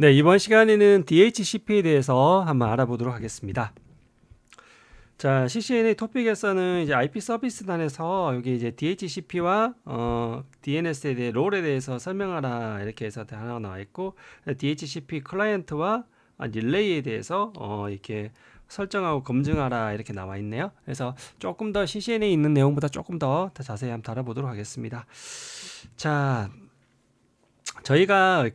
네, 이번 시간에는 DHCP에 대해서 한번 알아보도록 하겠습니다. 자, CCNA 토픽에서는 이제 IP 서비스단에서 여기 이제 DHCP와 DNS에 대해 롤에 대해서 설명하라 이렇게 해서 하나 나와 있고, DHCP 클라이언트와 릴레이에 대해서 이렇게 설정하고 검증하라 이렇게 나와 있네요. 그래서 조금 더 CCNA에 있는 내용보다 조금 더 자세히 한번 다뤄보도록 하겠습니다. 자, 저희가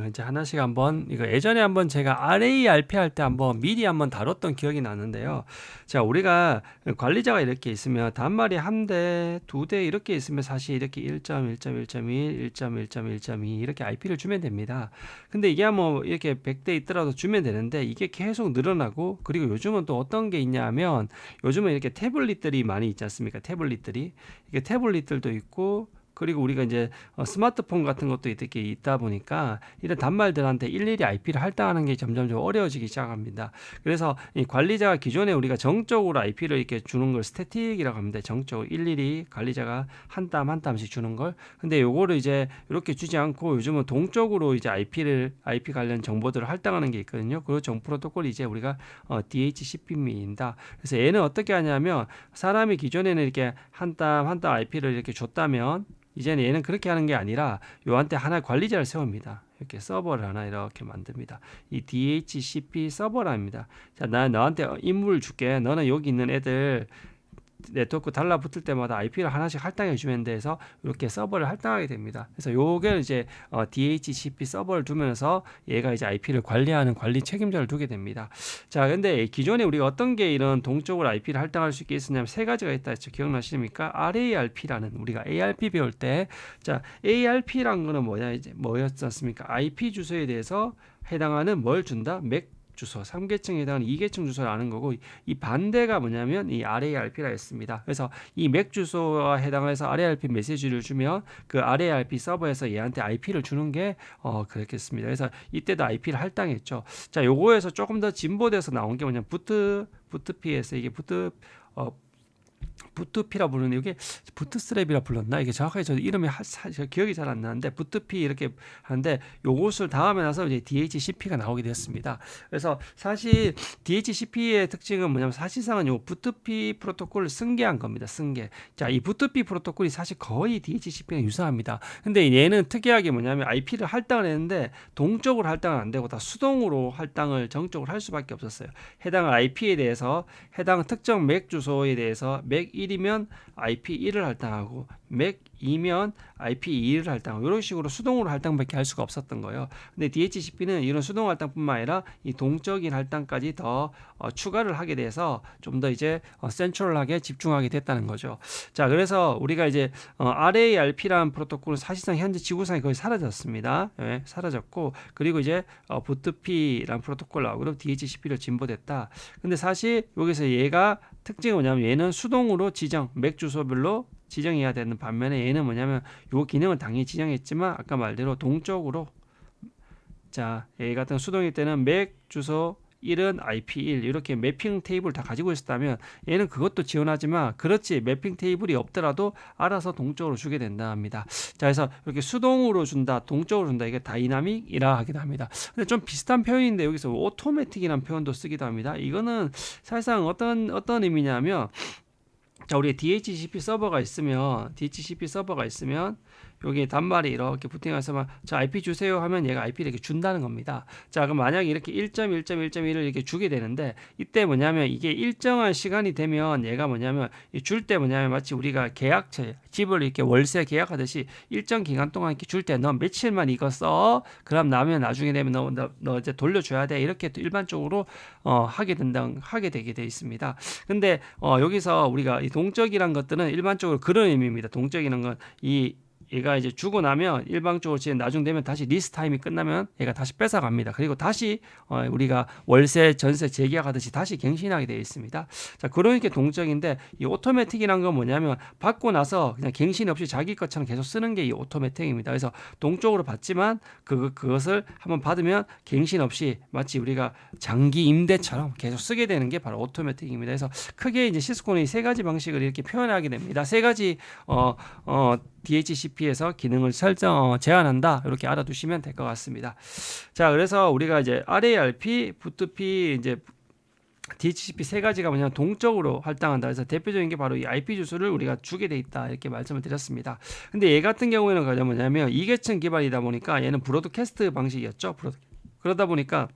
이제 하나씩 한번 이거 예전에 한번 제가 RARP 할 때 한번 미리 한번 다뤘던 기억이 나는데요. 자, 우리가 관리자가 이렇게 있으면 단말이 한 대, 두 대 이렇게 있으면 사실 이렇게 1.1.1.1, 1.1.1.2 이렇게 IP를 주면 됩니다. 근데 이게 뭐 이렇게 100대 있더라도 주면 되는데 이게 계속 늘어나고, 그리고 요즘은 또 어떤 게 있냐 하면 요즘은 이렇게 태블릿들이 많이 있지 않습니까? 태블릿들이 이게 태블릿들도 있고, 그리고 우리가 이제 스마트폰 같은 것도 이렇게 있다 보니까 이런 단말들한테 일일이 IP를 할당하는 게 점점 좀 어려워지기 시작합니다. 그래서 이 관리자가 기존에 우리가 정적으로 IP를 이렇게 주는 걸 스태틱이라고 합니다. 정적으로 일일이 관리자가 한 땀 한 땀씩 주는 걸. 근데 요거를 이제 이렇게 주지 않고 요즘은 동적으로 이제 IP 관련 정보들을 할당하는 게 있거든요. 그 정 프로토콜이 이제 우리가 DHCP입니다. 그래서 얘는 어떻게 하냐면, 사람이 기존에는 이렇게 한 땀 한 땀 IP를 이렇게 줬다면 이제는 얘는 그렇게 하는 게 아니라 요한테 하나의 관리자를 세웁니다. 이렇게 서버를 하나 이렇게 만듭니다. 이 DHCP 서버랍니다. 자, 나 너한테 임무를 줄게. 너는 여기 있는 애들 네트워크 달라붙을 때마다 IP를 하나씩 할당해 주면 돼서 이렇게 서버를 할당하게 됩니다. 그래서 요게 이제 DHCP 서버를 두면서 얘가 이제 IP를 관리하는 관리 책임자를 두게 됩니다. 자, 근데 기존에 우리가 어떤 게 이런 동적으로 IP를 할당할 수 있게 있었냐면 세 가지가 있다 했죠. 기억나십니까? RARP라는, 우리가 ARP 배울 때, 자, ARP란 거는 뭐였습니까? IP 주소에 대해서 해당하는 뭘 준다? 맥 주소, 3계층에 해당하는 2계층 주소를 아는 거고, 이 반대가 뭐냐면 이 RARP라 했습니다. 그래서 이 맥 주소와 해당해서 RARP 메시지를 주면 그 RARP 서버에서 얘한테 IP를 주는 게 그렇겠습니다. 그래서 이때도 IP를 할당했죠. 자, 요거에서 조금 더 진보돼서 나온 게 뭐냐면 부트피에서 이게 부트피라 부르는, 이게 부트스트랩이라 불렀나? 이게 정확하게 저 이름이 기억이 잘 안 나는데 부트피 이렇게 하는데, 요것을 다음에 나서 이제 DHCP가 나오게 됐습니다. 그래서 사실 DHCP의 특징은 뭐냐면, 사실상은 요 부트피 프로토콜을 승계한 겁니다. 승계. 자, 이 부트피 프로토콜이 사실 거의 DHCP랑 유사합니다. 근데 얘는 특이하게 뭐냐면 IP를 할당을 했는데 동적으로 할당은 안 되고 다 수동으로 할당을 정적으로 할 수밖에 없었어요. 해당 IP에 대해서 해당 특정 맥 주소에 대해서 맥 1이면 IP 1을 할당하고 맥 2면 IP 2를 할당하고, 이런 식으로 수동으로 할당밖에 할 수가 없었던 거예요. 근데 DHCP는 이런 수동 할당뿐만 아니라 이 동적인 할당까지 더 추가를 하게 돼서 좀 더 이제 센트럴하게 집중하게 됐다는 거죠. 자, 그래서 우리가 이제 RARP라는 프로토콜은 사실상 현재 지구상에 거의 사라졌습니다. 예, 사라졌고, 그리고 이제 부트피라는 프로토콜 나오고 DHCP로 진보됐다. 근데 사실 여기서 얘가 특징이 뭐냐면, 얘는 수동으로 맥 주소별로 지정해야 되는 반면에 얘는 뭐냐면 요 기능을 당연히 지정했지만 아까 말대로 동적으로, 자, 얘 같은 수동일 때는 맥 주소 1은 IP1 이렇게 매핑 테이블 다 가지고 있었다면, 얘는 그것도 지원하지만 그렇지 매핑 테이블이 없더라도 알아서 동적으로 주게 된다 합니다. 자, 그래서 이렇게 수동으로 준다, 동적으로 준다, 이게 다이나믹이라 하기도 합니다. 근데 좀 비슷한 표현인데 여기서 오토매틱이라는 표현도 쓰기도 합니다. 이거는 사실상 어떤 의미냐면, 자, 우리 DHCP 서버가 있으면 여기 단말이 이렇게 부팅해서 자, IP 주세요 하면 얘가 IP를 이렇게 준다는 겁니다. 자, 그럼 만약에 이렇게 1.1.1.1을 이렇게 주게 되는데, 이때 뭐냐면 이게 일정한 시간이 되면 얘가 뭐냐면 줄 때 뭐냐면 마치 우리가 계약처, 집을 이렇게 월세 계약하듯이 일정 기간 동안 이렇게 줄 때 너 며칠만 이거 써. 그럼 나중에 되면 너 이제 돌려줘야 돼. 이렇게 또 일반적으로 하게 되게 돼 있습니다. 근데 여기서 우리가 이 동적이란 것들은 일반적으로 그런 의미입니다. 동적이라는 건 얘가 이제 주고 나면 일방적으로 나중 되면 다시 리스 타임이 끝나면 얘가 다시 뺏어갑니다. 그리고 다시 우리가 월세 전세 재계약하듯이 다시 갱신하게 되어 있습니다. 자, 그러니까 동적인데, 이 오토매틱이란 건 뭐냐면 받고 나서 그냥 갱신 없이 자기 것처럼 계속 쓰는 게 이 오토매틱입니다. 그래서 동적으로 받지만 그것을 한번 받으면 갱신 없이 마치 우리가 장기 임대처럼 계속 쓰게 되는 게 바로 오토매틱입니다. 그래서 크게 이제 시스코는 이 세 가지 방식을 이렇게 표현하게 됩니다. 세 가지 DHCP에서 기능을 제한한다. 이렇게 알아두시면 될 것 같습니다. 자, 그래서 우리가 이제 RARP, 부트P 이제 DHCP 세 가지가 뭐냐면 동적으로 할당한다. 그래서 대표적인 게 바로 이 IP 주소를 우리가 주게 돼 있다. 이렇게 말씀을 드렸습니다. 근데 얘 같은 경우에는 뭐냐면 이계층 기반이다 보니까 얘는 브로드캐스트 방식이었죠. 그러다 보니까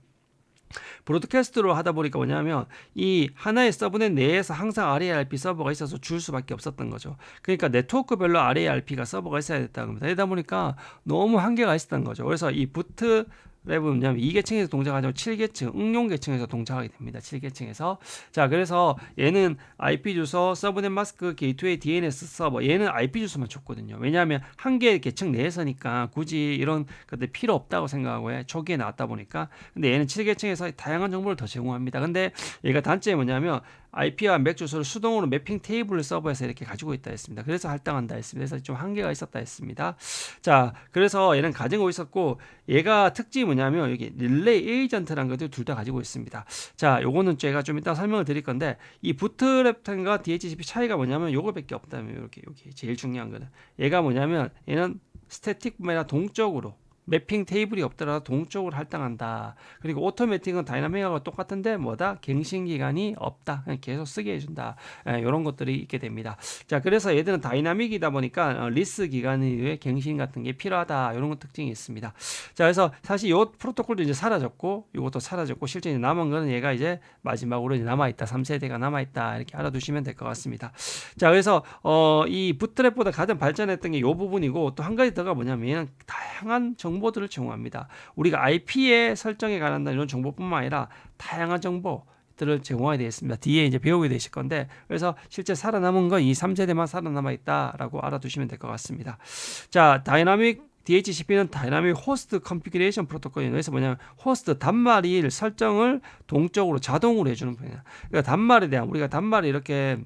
브로드캐스트로 하다 보니까 뭐냐면 이 하나의 서브넷 내에서 항상 RARP 서버가 있어서 줄 수밖에 없었던 거죠. 그러니까 네트워크별로 RARP가 서버가 있어야 됐다는 겁니다. 이러다 보니까 너무 한계가 있었던 거죠. 그래서 이 부트 랩은 뭐냐면 2계층에서 동작하지 않고 7계층, 응용 계층에서 동작하게 됩니다. 7계층에서. 자, 그래서 얘는 IP 주소, 서브넷 마스크, 게이트웨이, DNS 서버. 얘는 IP 주소만 줬거든요. 왜냐하면 한 개의 계층 내에서니까 굳이 이런 것들 필요 없다고 생각하고 초기에 나왔다 보니까. 근데 얘는 7계층에서 다양한 정보를 더 제공합니다. 근데 얘가 단점이 뭐냐면 IP와 맥 주소를 수동으로 매핑 테이블 서버에서 이렇게 가지고 있다 했습니다. 그래서 할당한다 했습니다. 그래서 좀 한계가 있었다 했습니다. 자, 그래서 얘는 가지고 있었고 얘가 특징이 뭐냐면 여기 릴레이 에이전트라는 것들 둘 다 가지고 있습니다. 자, 요거는 제가 좀 이따 설명을 드릴 건데 이 부트랩과 DHCP 차이가 뭐냐면 요거밖에 없다면 이렇게 여기 제일 중요한 거는 얘가 뭐냐면 얘는 스태틱뿐만 아니라 동적으로 매핑 테이블이 없더라도 동적으로 할당한다. 그리고 오토매틱은 다이나믹하고 똑같은데 뭐다? 갱신 기간이 없다. 그냥 계속 쓰게 해준다. 이런 것들이 있게 됩니다. 자, 그래서 얘들은 다이나믹이다 보니까 리스 기간 이후에 갱신 같은 게 필요하다. 이런 것 특징이 있습니다. 자, 그래서 사실 이 프로토콜도 이제 사라졌고 이것도 사라졌고 실제 이제 남은 거는 얘가 이제 마지막으로 이제 남아있다. 3세대가 남아있다. 이렇게 알아두시면 될 것 같습니다. 자, 그래서 이 부트랩보다 가장 발전했던 게 이 부분이고 또 한 가지 더가 뭐냐면 얘는 다양한 정보들을 제공합니다. 우리가 IP의 설정에 관한 이런 정보뿐만 아니라 다양한 정보들을 제공하게 되어 있습니다. 뒤에 이제 배우게 되실 건데 그래서 실제 살아남은 건 이 3세대만 살아남아 있다라고 알아두시면 될 것 같습니다. 자, 다이나믹 DHCP는 다이나믹 호스트 컨피그레이션 프로토콜이에요. 그래서 뭐냐면 호스트 단말일 설정을 동적으로 자동으로 해주는 분이에요. 그러니까 단말에 대한 우리가 단말이 이렇게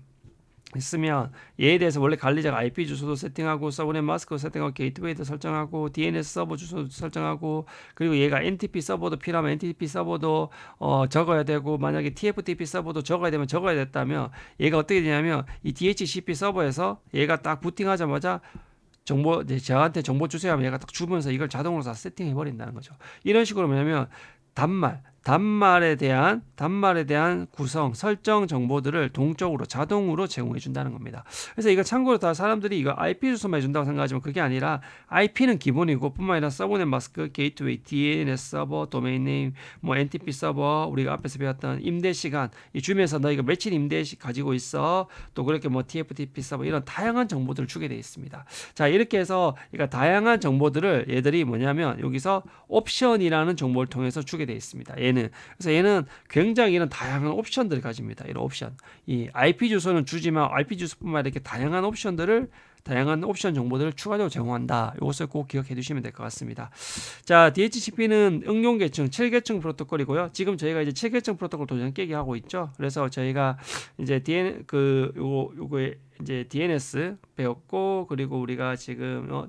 있으면 얘에 대해서 원래 관리자가 IP 주소도 세팅하고 서브넷 마스크 세팅하고 게이트웨이도 설정하고 DNS 서버 주소도 설정하고 그리고 얘가 NTP 서버도 필요하면 NTP 서버도 적어야 되고 만약에 TFTP 서버도 적어야 되면 적어야 됐다면 얘가 어떻게 되냐면 이 DHCP 서버에서 얘가 딱 부팅하자마자 정보 저한테 정보 주세요 하면 얘가 딱 주면서 이걸 자동으로 다 세팅해 버린다는 거죠. 이런 식으로 뭐냐면 단말에 대한 구성, 설정 정보들을 동적으로 자동으로 제공해 준다는 겁니다. 그래서 이거 참고로 다 사람들이 이거 IP 주소만 해준다고 생각하지만 그게 아니라 IP는 기본이고 뿐만 아니라 서브넷 마스크, 게이트웨이, DNS 서버, 도메인 네임, 뭐 NTP 서버, 우리가 앞에서 배웠던 임대 시간, 이 주면서 너 이거 며칠 임대 가지고 있어, 또 그렇게 뭐 TFTP 서버 이런 다양한 정보들을 주게 되어 있습니다. 자, 이렇게 해서 그러니까 다양한 정보들을 얘들이 뭐냐면 여기서 옵션이라는 정보를 통해서 주게 되어 있습니다. 그래서 얘는 굉장히 이런 다양한 옵션들을 가집니다. 이런 옵션. 이 IP 주소는 주지만 IP 주소뿐만 아니라 이렇게 다양한 옵션 정보들을 추가적으로 제공한다. 이것을 꼭 기억해 두시면 될 것 같습니다. 자, DHCP는 응용 계층 7계층 프로토콜이고요. 지금 저희가 이제 7계층 프로토콜 도전 깨기 하고 있죠. 그래서 저희가 이제 요거에 이제 DNS 배웠고 그리고 우리가 지금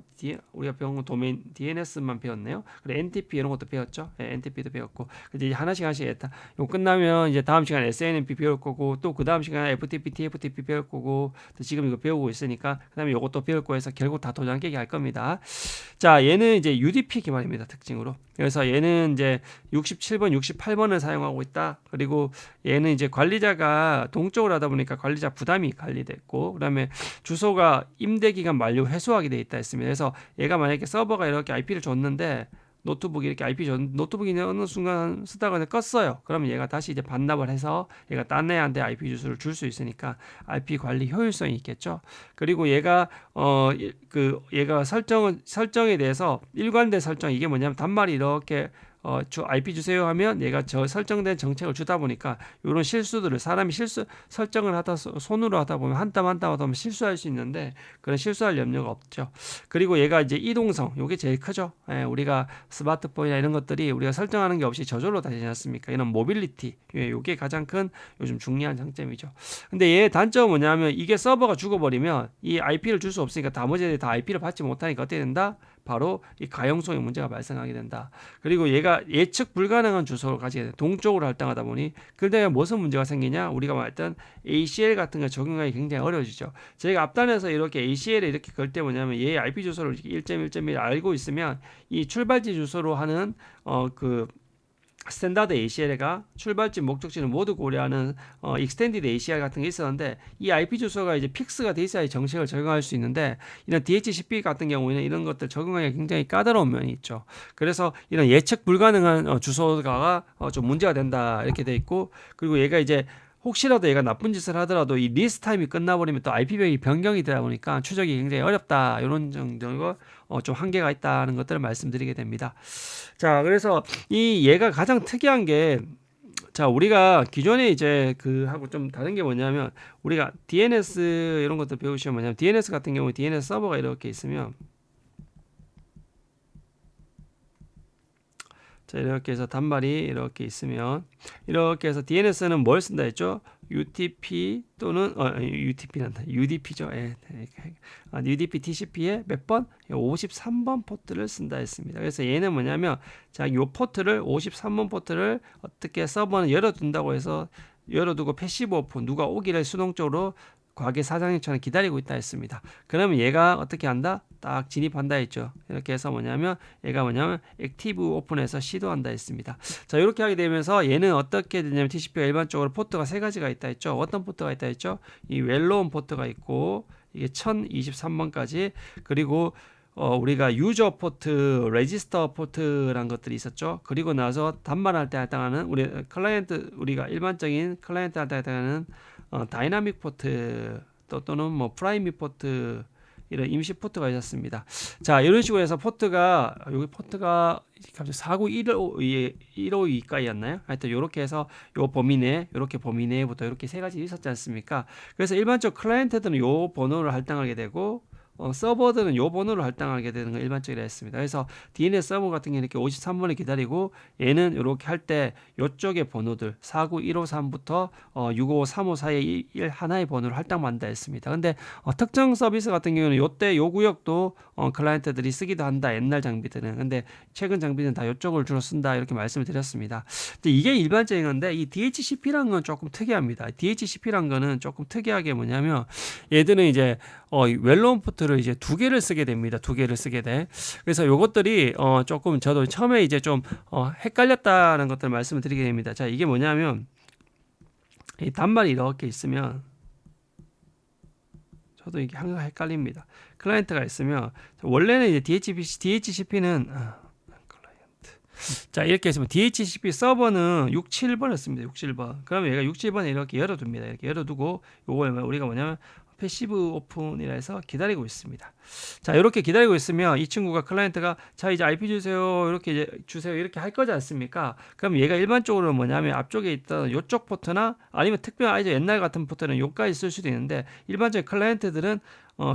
우리가 배운 건 도메인 DNS만 배웠네요. 그리고 NTP 이런 것도 배웠죠. NTP도 배웠고 이제 하나씩 했다. 이거 끝나면 이제 다음 시간에 SNMP 배울 거고 또 그 다음 시간에 FTP, TFTP 배울 거고 또 지금 이거 배우고 있으니까 그다음에 이것도 배울 거에서 결국 다 도장 깨기 할 겁니다. 자, 얘는 이제 UDP 기반입니다. 특징으로. 그래서 얘는 이제 67번, 68번을 사용하고 있다. 그리고 얘는 이제 관리자가 동적으로 하다 보니까 관리자 부담이 관리됐고 그다음에 주소가 임대 기간 만료 회수하게 돼 있다 했습니다. 그래서 얘가 만약에 서버가 이렇게 IP를 줬는데 노트북이 이렇게 노트북이 어느 순간 쓰다가 껐어요. 그러면 얘가 다시 이제 반납을 해서 얘가 딴 애한테 IP 주소를 줄 수 있으니까 IP 관리 효율성이 있겠죠. 그리고 얘가 얘가 설정에 대해서 일관된 설정 이게 뭐냐면 단말이 이렇게 IP 주세요 하면 얘가 저 설정된 정책을 주다 보니까 이런 실수들을 사람이 설정을 하다 손으로 하다 보면 한 땀 한 땀 하다 보면 실수할 수 있는데 그런 실수할 염려가 없죠. 그리고 얘가 이제 이동성 요게 제일 크죠. 우리가 스마트폰이나 이런 것들이 우리가 설정하는 게 없이 저절로 다 되지 않습니까? 이런 모빌리티 요게 가장 큰 요즘 중요한 장점이죠. 근데 얘의 단점은 뭐냐면 이게 서버가 죽어버리면 이 IP를 줄 수 없으니까 나머지 애들이 다 IP를 받지 못하니까 어떻게 된다? 바로 이 가용성의 문제가 발생하게 된다. 그리고 얘가 예측 불가능한 주소를 가지게 돼. 동쪽으로 할당하다 보니 그때 무슨 문제가 생기냐? 우리가 말했던 ACL 같은 거 적용하기 굉장히 어려워지죠. 저희가 앞단에서 이렇게 ACL에 이렇게 걸 때 뭐냐면 얘 IP 주소를 1.1.1 알고 있으면 이 출발지 주소로 하는 그 스탠다드 ACL가 출발지 목적지를 모두 고려하는 익스텐디드 ACL 같은 게 있었는데 이 IP 주소가 이제 픽스가 돼 있어야 정책을 적용할 수 있는데 이런 DHCP 같은 경우에는 이런 것들 적용하기 굉장히 까다로운 면이 있죠. 그래서 이런 예측 불가능한 주소가 좀 문제가 된다 이렇게 돼 있고 그리고 얘가 이제 혹시라도 얘가 나쁜 짓을 하더라도 이 리스 타임이 끝나버리면 또 IP벽이 변경이 되다 보니까 추적이 굉장히 어렵다 이런 정도로 좀 한계가 있다는 것들을 말씀드리게 됩니다. 자, 그래서 이 얘가 가장 특이한 게 자, 우리가 기존에 이제 그 하고 좀 다른 게 뭐냐면 우리가 DNS 이런 것들 배우시면 뭐냐면 DNS 같은 경우에 DNS 서버가 이렇게 있으면 자, 이렇게 해서 단말이 이렇게 있으면 이렇게 해서 DNS는 뭘 쓴다 했죠? UTP 또는 UTP란다. UDP죠. 예. UDP TCP에 몇 번? 53번 포트를 쓴다 했습니다. 그래서 얘는 뭐냐면 자, 요 포트를 53번 포트를 어떻게 서버는 열어둔다고 해서 열어두고 패시브 오픈 누가 오기를 수동적으로 과계 사장님처럼 기다리고 있다 했습니다. 그러면 얘가 어떻게 한다? 딱 진입한다 했죠. 이렇게 해서 얘가 액티브 오픈해서 시도한다 했습니다. 자, 이렇게 하게 되면서 얘는 어떻게 되냐면 TCP가 일반적으로 포트가 세 가지가 있다 했죠. 어떤 포트가 있다 했죠? 이 웰로운 포트가 있고 이게 1023번까지 그리고 우리가 유저 포트, 레지스터 포트란 것들이 있었죠. 그리고 나서 단말할 때 해당하는 우리가 일반적인 클라이언트한테 해당하는 다이나믹 포트 또는 뭐 프라이밋 포트 이런 임시 포트가 있었습니다. 자, 이런 식으로 해서 여기 포트가 갑자기 49152가였나요? 하여튼 이렇게 해서 요 범위 내, 이렇게 범위 내부터 이렇게 세 가지 있었지 않습니까? 그래서 일반적 클라이언트들은 요 번호를 할당하게 되고 서버들은 요 번호를 할당하게 되는 건 일반적이라 했습니다. 그래서 DNS 서버 같은 경우는 이렇게 53번을 기다리고 얘는 이렇게 할 때 요쪽의 번호들 49153부터 65354 사이에 하나의 번호를 할당한다 했습니다. 근데 특정 서비스 같은 경우는 요때 요 구역도 클라이언트들이 쓰기도 한다. 옛날 장비들은. 근데 최근 장비는 다 요쪽을 주로 쓴다. 이렇게 말씀을 드렸습니다. 이게 일반적인 건데 이 DHCP라는 건 조금 특이합니다. DHCP라는 거는 조금 특이하게 뭐냐면 얘들은 이제 웰로운 포트를 이제 두 개를 쓰게 됩니다. 두 개를 쓰게 돼. 그래서 요것들이 조금 저도 처음에 이제 좀 헷갈렸다는 것들을 말씀을 드리게 됩니다. 자, 이게 뭐냐면 이 단말이 이렇게 있으면 저도 이게 항상 헷갈립니다. 클라이언트가 있으면 원래는 이제 DHCP는 자, 이렇게 했으면 DHCP 서버는 67번을 씁니다. 67번. 그러면 얘가 67번에 이렇게 열어둡니다. 이렇게 열어두고 요걸 우리가 뭐냐면 패시브 오픈이라 해서 기다리고 있습니다. 자, 이렇게 기다리고 있으면 이 친구가 클라이언트가 자, 이제 IP 주세요. 이렇게 이제 주세요. 이렇게 할 거지 않습니까? 그럼 얘가 일반적으로 뭐냐면 앞쪽에 있던 요쪽 포트나 아니면 특별한 이제 옛날 같은 포트는 요까지 쓸 수도 있는데 일반적인 클라이언트들은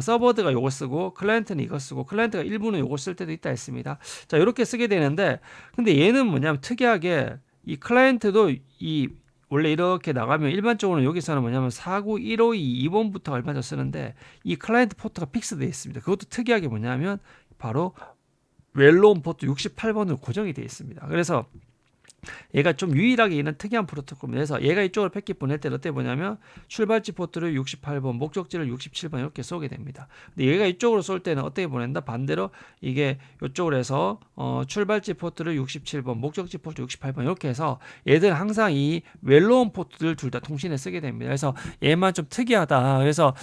서버드가 요거 쓰고 클라이언트는 이거 쓰고 클라이언트가 일부는 요거 쓸 때도 있다 했습니다. 자, 이렇게 쓰게 되는데 근데 얘는 뭐냐면 특이하게 이 클라이언트도 원래 이렇게 나가면 일반적으로 여기서는 뭐냐면 49152번부터 얼마나 쓰는데 이 클라이언트 포트가 픽스되어 있습니다. 그것도 특이하게 뭐냐면 바로 웰로운 포트 68번으로 고정이 되어 있습니다. 그래서 얘가 좀 유일하게 이런 특이한 프로토콜입니다. 그래서 얘가 이쪽으로 패킷 보낼 때 어떻게 보냐면 출발지 포트를 68번, 목적지를 67번 이렇게 쏘게 됩니다. 근데 얘가 이쪽으로 쏠 때는 어떻게 보낸다? 반대로 이게 이쪽으로 해서 출발지 포트를 67번, 목적지 포트 68번 이렇게 해서 얘들은 항상 이 웰로운 포트들 둘 다 통신에 쓰게 됩니다. 그래서 얘만 좀 특이하다. 그래서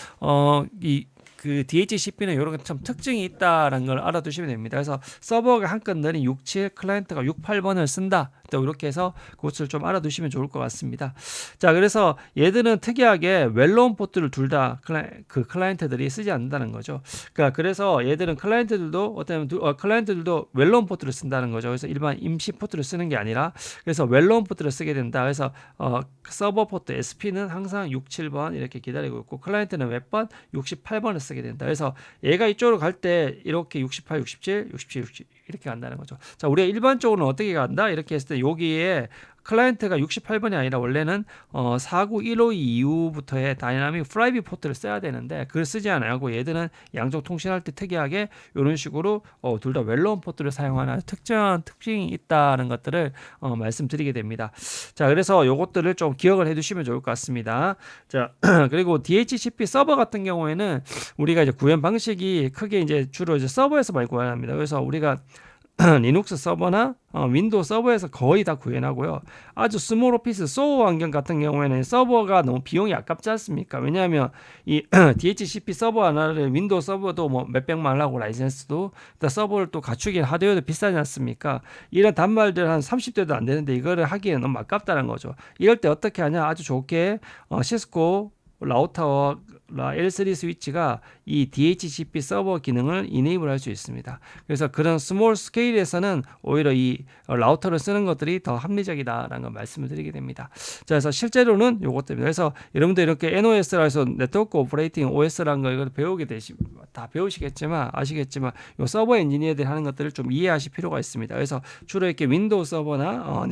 그 DHCP는 이런 참 특징이 있다라는 걸 알아두시면 됩니다. 그래서 서버가 한 건 느린 67, 클라이언트가 68번을 쓴다. 또 이렇게 해서 그것을 좀 알아두시면 좋을 것 같습니다. 자, 그래서 얘들은 특이하게 웰로운 포트를 둘 다 클라이언트들이 쓰지 않는다는 거죠. 그래서 얘들은 클라이언트들도 웰로운 포트를 쓴다는 거죠. 그래서 일반 임시 포트를 쓰는 게 아니라 그래서 웰로운 포트를 쓰게 된다. 그래서 서버 포트 SP는 항상 67번 이렇게 기다리고 있고 클라이언트는 몇 번? 68번을 쓰게 된다. 그래서 얘가 이쪽으로 갈 때 이렇게 68, 67, 67, 67 이렇게 간다는 거죠. 자, 우리가 일반적으로는 어떻게 간다? 이렇게 했을 때 여기에 클라이언트가 68번이 아니라 원래는 49152 이후부터의 다이나믹 프라이빗 포트를 써야 되는데 그걸 쓰지 않아요. 얘들은 양쪽 통신할 때 특이하게 이런 식으로 둘 다 웰로운 포트를 사용하는 특정한 특징이 있다는 것들을 말씀드리게 됩니다. 자, 그래서 요것들을 좀 기억을 해두시면 좋을 것 같습니다. 자, 그리고 DHCP 서버 같은 경우에는 우리가 이제 구현 방식이 크게 이제 주로 이제 서버에서 많이 구현합니다. 그래서 우리가 리눅스 서버나 윈도우 서버에서 거의 다 구현하고요. 아주 스몰 오피스 소어 환경 같은 경우에는 서버가 너무 비용이 아깝지 않습니까? 왜냐하면 이 DHCP 서버 하나를 윈도우 서버도 뭐 몇백만 하고 라이센스도 서버를 또 갖추긴 하드웨어도 비싸지 않습니까? 이런 단말들 한 30대도 안 되는데 이거를 하기에는 너무 아깝다는 거죠. 이럴 때 어떻게 하냐? 아주 좋게 시스코 라우터와 L3 스위치가 이 DHCP 서버 기능을 이네이블 할 수 있습니다. 그래서 그런 스몰 스케일에서는 오히려 이 라우터를 쓰는 것들이 더 합리적이다라는 걸 말씀을 드리게 됩니다. 자, 그래서 실제로는 요것들입니다. 그래서 여러분들 이렇게 NOS라 해서 네트워크 오퍼레이팅 OS라는 걸 이걸 다 배우시겠지만 아시겠지만 요 서버 엔지니어들이 하는 것들을 좀 이해하실 필요가 있습니다. 그래서 주로 이렇게 윈도우 서버나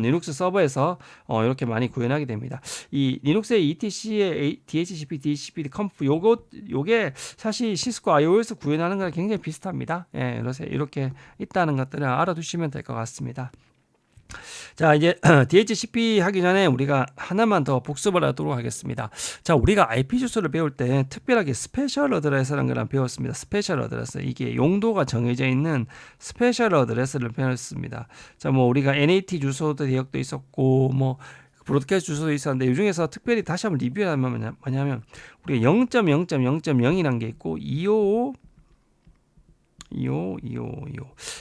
리눅스 서버에서 이렇게 많이 구현하게 됩니다. 이 리눅스의 ETC의 DHCP, DHCP 컴프 요게 사실 시스코 IOS 구현하는 거랑 굉장히 비슷합니다. 예, 그래서 이렇게 있다는 것들을 알아두시면 될 것 같습니다. 자, 이제 DHCP 하기 전에 우리가 하나만 더 복습을 하도록 하겠습니다. 자, 우리가 IP 주소를 배울 때 특별하게 스페셜 어드레스라는 걸 배웠습니다. 스페셜 어드레스. 이게 용도가 정해져 있는 스페셜 어드레스를 배웠습니다. 자, 뭐 우리가 NAT 주소도 대역도 있었고 뭐 브로드캐스트 주소도 있었는데 이 중에서 특별히 다시 한번 리뷰하면 뭐냐면 우리가 0.0.0.0이라는 게 있고 255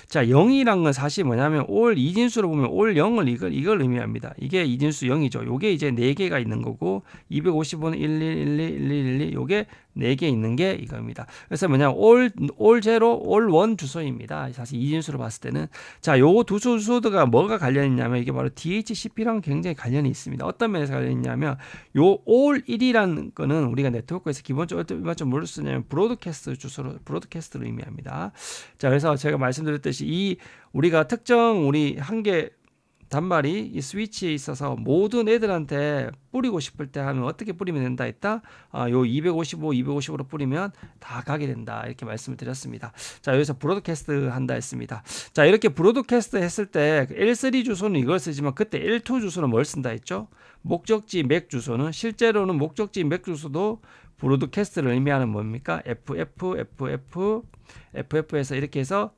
자, 0이란 건 사실 뭐냐면 올 이진수로 보면 올 0을 이걸 의미합니다. 이게 이진수 0이죠. 요게 이제 4개가 있는 거고 255는 11111112 요게 4개 있는 게 이겁니다. 그래서 뭐냐면 올 제로, 올 원 주소입니다. 사실 이진수로 봤을 때는 자, 요 두 주소가 뭐가 관련이 있냐면 이게 바로 DHCP랑 굉장히 관련이 있습니다. 어떤 면에서 관련이 있냐면 요 올 1이라는 거는 우리가 네트워크에서 기본적으로 좀 뭘로 쓰냐면 브로드캐스트를 의미합니다. 자, 그래서 제가 말씀드렸듯이 우리가 특정 우리 한 개 단말이 이 스위치에 있어서 모든 애들한테 뿌리고 싶을 때 하면 어떻게 뿌리면 된다 했다. 요 255로 뿌리면 다 가게 된다. 이렇게 말씀을 드렸습니다. 자, 여기서 브로드캐스트 한다 했습니다. 자, 이렇게 브로드캐스트 했을 때 L3 주소는 이걸 쓰지만 그때 L2 주소는 뭘 쓴다 했죠? 목적지 맥 주소는 실제로는 목적지 맥 주소도 브로드캐스트를 의미하는 뭡니까? FF에서 이렇게 해서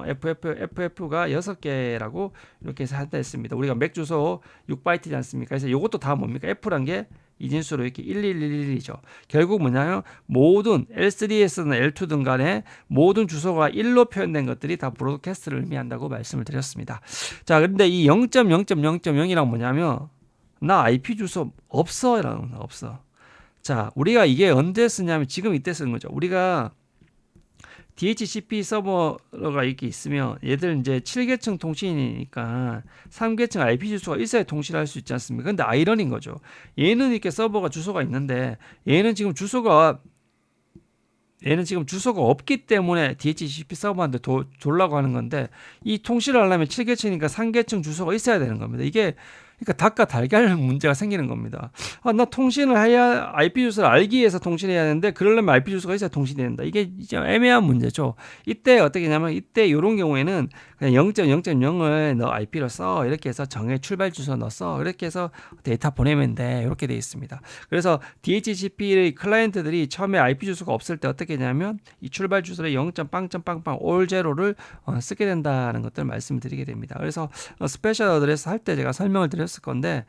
FF가 6개라고 이렇게 해서 한다 했습니다. 우리가 맥 주소 6바이트지 않습니까? 그래서 이것도 다 뭡니까? F란 게 이진수로 이렇게 1111이죠. 결국 뭐냐면 모든 L3에서는 L2든 간에 모든 주소가 1로 표현된 것들이 다 브로드캐스트를 의미한다고 말씀을 드렸습니다. 자, 근데 이 0.0.0.0이란 뭐냐면 나 IP 주소 없어 라는 건 없어. 자, 우리가 이게 언제 쓰냐면 지금 이때 쓰는 거죠. 우리가 DHCP 서버가 이렇게 있으면 얘들 이제 7계층 통신이니까 3계층 IP 주소가 있어야 통신할 수 있지 않습니까? 근데 아이러니인 거죠. 얘는 이렇게 서버가 주소가 있는데 얘는 지금 주소가 없기 때문에 DHCP 서버한테 돌라고 하는 건데 이 통신을 하려면 7계층이니까 3계층 주소가 있어야 되는 겁니다. 이게 그러니까 닭과 달걀 문제가 생기는 겁니다. 나 통신을 해야 IP 주소를 알기 위해서 통신해야 하는데 그러려면 IP 주소가 있어야 통신이 된다. 이게 이제 애매한 문제죠. 이때 어떻게 하냐면 이때 이런 경우에는 그냥 0.0.0을 너 IP로 써 이렇게 해서 정해 출발 주소 넣어서 이렇게 해서 데이터 보내면 돼 이렇게 돼 있습니다. 그래서 DHCP 클라이언트들이 처음에 IP 주소가 없을 때 어떻게 하냐면 이 출발 주소를 0.빵.빵빵 올 제로를 쓰게 된다는 것들 말씀을 드리게 됩니다. 그래서 스페셜 어드레스 할 때 제가 설명을 드렸을 건데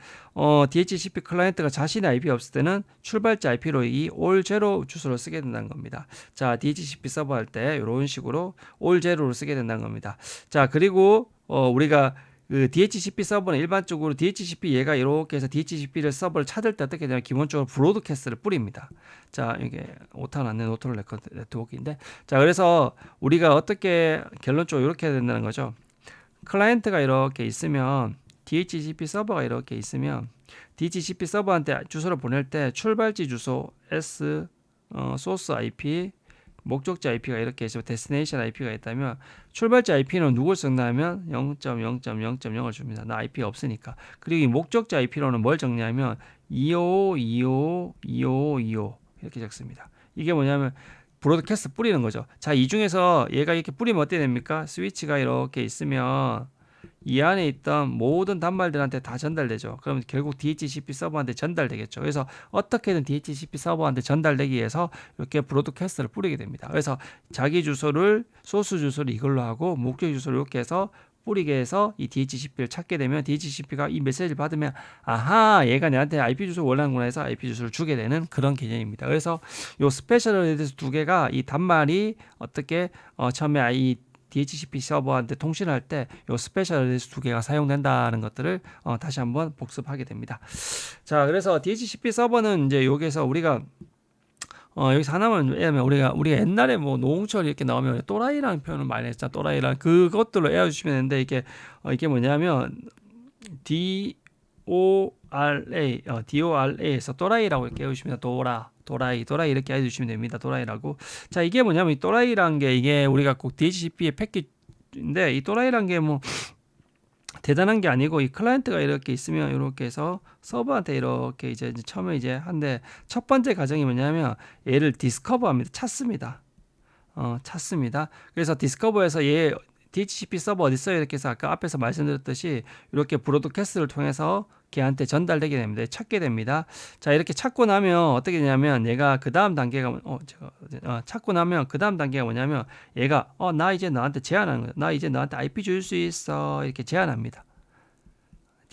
DHCP 클라이언트가 자신의 IP 없을 때는 출발자 IP로 이 올 제로 주소를 쓰게 된다는 겁니다. 자, DHCP 서버 할 때 이런 식으로 올 제로를 쓰게 된다는 겁니다. 자, 그리고 우리가 그 DHCP 서버는 일반적으로 DHCP 얘가 이렇게 해서 DHCP를 서버를 찾을 때 어떻게 되냐면 기본적으로 브로드캐스트를 뿌립니다. 자, 이게 오탄 안내 노트럴 네트워크인데 자, 그래서 우리가 어떻게 결론적으로 이렇게 해야 된다는 거죠. 클라이언트가 이렇게 있으면 DHCP 서버가 이렇게 있으면 DHCP 서버한테 주소를 보낼 때 출발지 주소 S 소스 IP 목적지 IP가 이렇게 있으면 데스티네이션 IP가 있다면 출발지 IP는 누굴 적냐면 0.0.0.0을 줍니다. 나 IP가 없으니까. 그리고 이 목적지 IP로는 뭘 적냐면 255252525 이렇게 적습니다. 이게 뭐냐면 브로드캐스트 뿌리는 거죠. 자, 이 중에서 얘가 이렇게 뿌리면 어떻게 됩니까? 스위치가 이렇게 있으면 이 안에 있던 모든 단말들한테 다 전달되죠. 그러면 결국 DHCP 서버한테 전달되겠죠. 그래서 어떻게든 DHCP 서버한테 전달되기 위해서 이렇게 브로드캐스트를 뿌리게 됩니다. 그래서 자기 주소를 소스 주소를 이걸로 하고 목적 주소를 이렇게 해서 뿌리게 해서 이 DHCP를 찾게 되면 DHCP가 이 메시지를 받으면 아하 얘가 내한테 IP 주소 원하는구나 해서 IP 주소를 주게 되는 그런 개념입니다. 그래서 요 스페셜 어드레스 두 개가 이 단말이 어떻게 처음에 이 DHCP 서버한테 통신을 할 때 요 스페셜 어드레스 두 개가 사용된다는 것들을 다시 한번 복습하게 됩니다. 자, 그래서 DHCP 서버는 이제 여기서 우리가 여기서 하나만 왜냐면 우리가 옛날에 뭐 노홍철 이렇게 나오면 또라이라는 표현을 많이 했잖아. 또라이랑 그것들로 외워주시면 되는데 이게 뭐냐면 DORA에서 또라이라고 이렇게 외우시면 도라이 이렇게 해주시면 됩니다. 도라이라고. 자, 이게 뭐냐면 이 또라이라는 게 이게 우리가 꼭 DHCP의 패키지인데 이 또라이라는 게 뭐 대단한 게 아니고 이 클라이언트가 이렇게 있으면 이렇게 해서 서버한테 이렇게 이제 처음에 이제 한데 첫 번째 과정이 뭐냐면 얘를 디스커버합니다. 찾습니다. 찾습니다. 그래서 디스커버에서 얘 DHCP 서버 어디 있어요? 이렇게 해서 아까 앞에서 말씀드렸듯이 이렇게 브로드캐스트를 통해서 걔한테 전달되게 됩니다. 찾게 됩니다. 자, 이렇게 찾고 나면 어떻게 되냐면 얘가 그 다음 단계가 찾고 나면 그 다음 단계가 뭐냐면 얘가 나 이제 너한테 제안하는 거야. 나 이제 너한테 IP 줄 수 있어. 이렇게 제안합니다.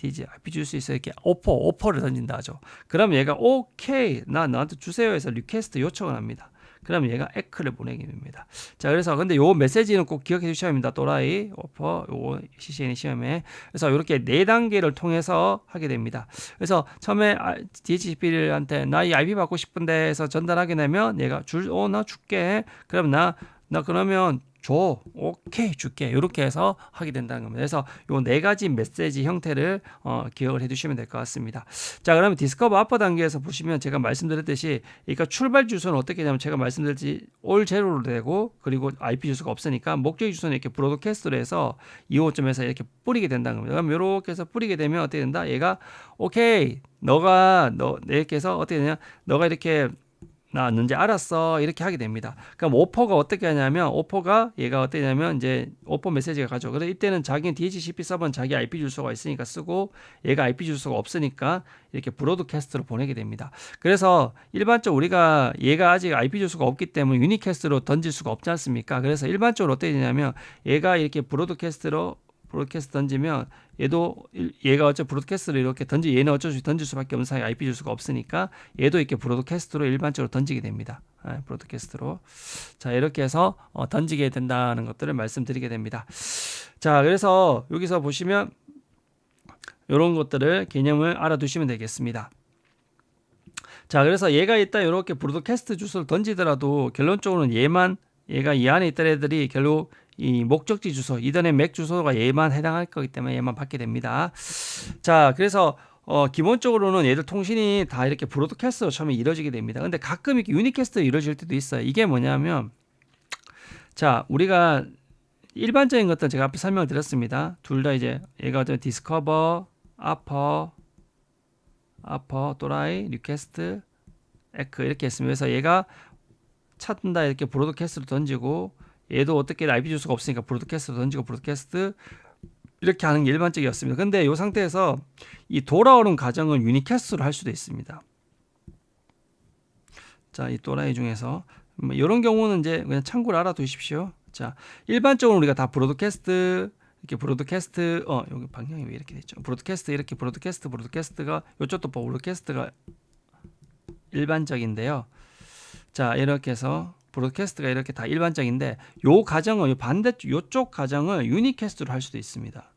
IP 줄 수 있어. 이렇게 오퍼를 던진다 하죠. 그럼 얘가 오케이 나 너한테 주세요 해서 리퀘스트 요청을 합니다. 그럼 얘가 에크를 보내게 됩니다. 자, 그래서 근데 요 메시지는 꼭 기억해 주셔야 합니다. 또라이, 오퍼, 요 CCNA 시험에. 그래서 이렇게 네 단계를 통해서 하게 됩니다. 그래서 처음에 DHCP한테 나 이 IP 받고 싶은데 해서 전달하게 되면 얘가 나 줄게. 그럼 나 그러면 줘. 오케이 줄게. 이렇게 해서 하게 된다는 겁니다. 그래서 요 네 가지 메시지 형태를 기억을 해두시면 될 것 같습니다. 자, 그러면 디스커버 아퍼 단계에서 보시면 제가 말씀드렸듯이 그러니까 출발 주소는 어떻게 되냐면 제가 말씀드렸지 올 제로로 되고 그리고 IP 주소가 없으니까 목적 주소는 이렇게 브로드캐스트로 해서 2호점에서 이렇게 뿌리게 된다는 겁니다. 그럼 이렇게 해서 뿌리게 되면 어떻게 된다? 얘가 오케이 이렇게 해서 어떻게 되냐? 너가 이렇게 나 뭔지 알았어 이렇게 하게 됩니다. 그럼 오퍼가 어떻게 하냐면 오퍼가 얘가 어떻게 하냐면 이제 오퍼 메시지가 가죠. 그래서 이때는 자기는 DHCP 서버는 자기 IP 주소가 있으니까 쓰고 얘가 IP 주소가 없으니까 이렇게 브로드캐스트로 보내게 됩니다. 그래서 일반적으로 우리가 얘가 아직 IP 주소가 없기 때문에 유니캐스트로 던질 수가 없지 않습니까? 그래서 일반적으로 어떻게 되냐면 얘가 이렇게 브로드캐스트 던지면 얘가 어째 브로드캐스트를 이렇게 얘는 어쩔 수 없이 던질 수밖에 없는 상황에 IP 주소가 없으니까 얘도 이렇게 브로드캐스트로 일반적으로 던지게 됩니다. 브로드캐스트로. 자, 이렇게 해서 던지게 된다는 것들을 말씀드리게 됩니다. 자, 그래서 여기서 보시면 이런 것들을 개념을 알아두시면 되겠습니다. 자, 그래서 얘가 있다 이렇게 브로드캐스트 주소를 던지더라도 결론적으로는 얘가 이 안에 있던 애들이 결국 이 목적지 주소, 이더넷 맥 주소가 얘만 해당할 거기 때문에 얘만 받게 됩니다. 자, 그래서 기본적으로는 얘들 통신이 다 이렇게 브로드캐스트로 처음에 이루어지게 됩니다. 근데 가끔 이렇게 유니캐스트로 이루어질 때도 있어요. 이게 뭐냐면 자, 우리가 일반적인 것들은 제가 앞에 설명을 드렸습니다. 둘 다 이제 얘가 디스커버, 아퍼, 또라이, 리퀘스트, 에크 이렇게 했습니다. 그래서 얘가 찾는다 이렇게 브로드캐스트로 던지고 얘도 어떻게 IP 주소가 없으니까 브로드캐스트로 던지고 브로드캐스트 이렇게 하는 게 일반적이었습니다. 근데 이 상태에서 이 돌아오는 과정은 유니캐스트로 할 수도 있습니다. 자, 이 또라이 중에서 이런 경우는 이제 그냥 참고를 알아두십시오. 자, 일반적으로 우리가 다 브로드캐스트 여기 방향이 왜 이렇게 됐죠? 브로드캐스트가 이쪽도 브로드캐스트가 일반적인데요. 자, 이렇게 해서 브로드캐스트가 이렇게 다 일반적인데 요 과정은 요쪽 과정을 유니캐스트로 할 수도 있습니다.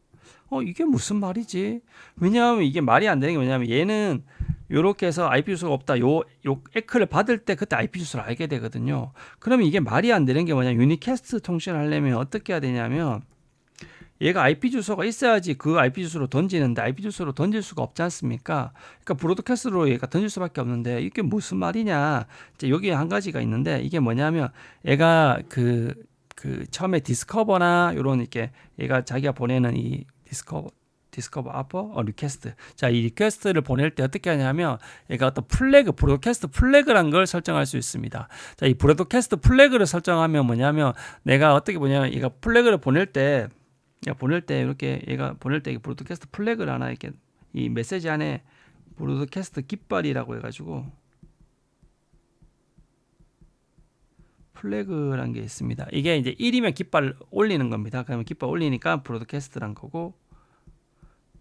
이게 무슨 말이지? 왜냐하면 이게 말이 안 되는 게 뭐냐면 얘는 요렇게 해서 IP 주소가 없다. 요 에크를 받을 때 그때 IP 주소를 알게 되거든요. 그러면 이게 말이 안 되는 게 뭐냐? 유니캐스트 통신을 하려면 어떻게 해야 되냐면 얘가 IP 주소가 있어야지 그 IP 주소로 던지는데 IP 주소로 던질 수가 없지 않습니까? 그러니까 브로드캐스트로 얘가 던질 수밖에 없는데 이게 무슨 말이냐? 이제 여기 한 가지가 있는데 이게 뭐냐면 얘가 그 처음에 디스커버나 요런 이렇게 얘가 자기가 보내는 이 디스커버 아퍼 리퀘스트. 자, 이 리퀘스트를 보낼 때 어떻게 하냐면 얘가 어떤 플래그, 브로드캐스트 플래그란 걸 설정할 수 있습니다. 자, 이 브로드캐스트 플래그를 설정하면 뭐냐면 내가 어떻게 보냐면 얘가 플래그를 보낼 때 이렇게 얘가 보낼 때 브로드캐스트 플래그를 하나 이렇게 이 메시지 안에 브로드캐스트 깃발이라고 해가지고 플래그란 게 있습니다. 이게 이제 1이면 깃발 올리는 겁니다. 그러면 깃발 올리니까 브로드캐스트란 거고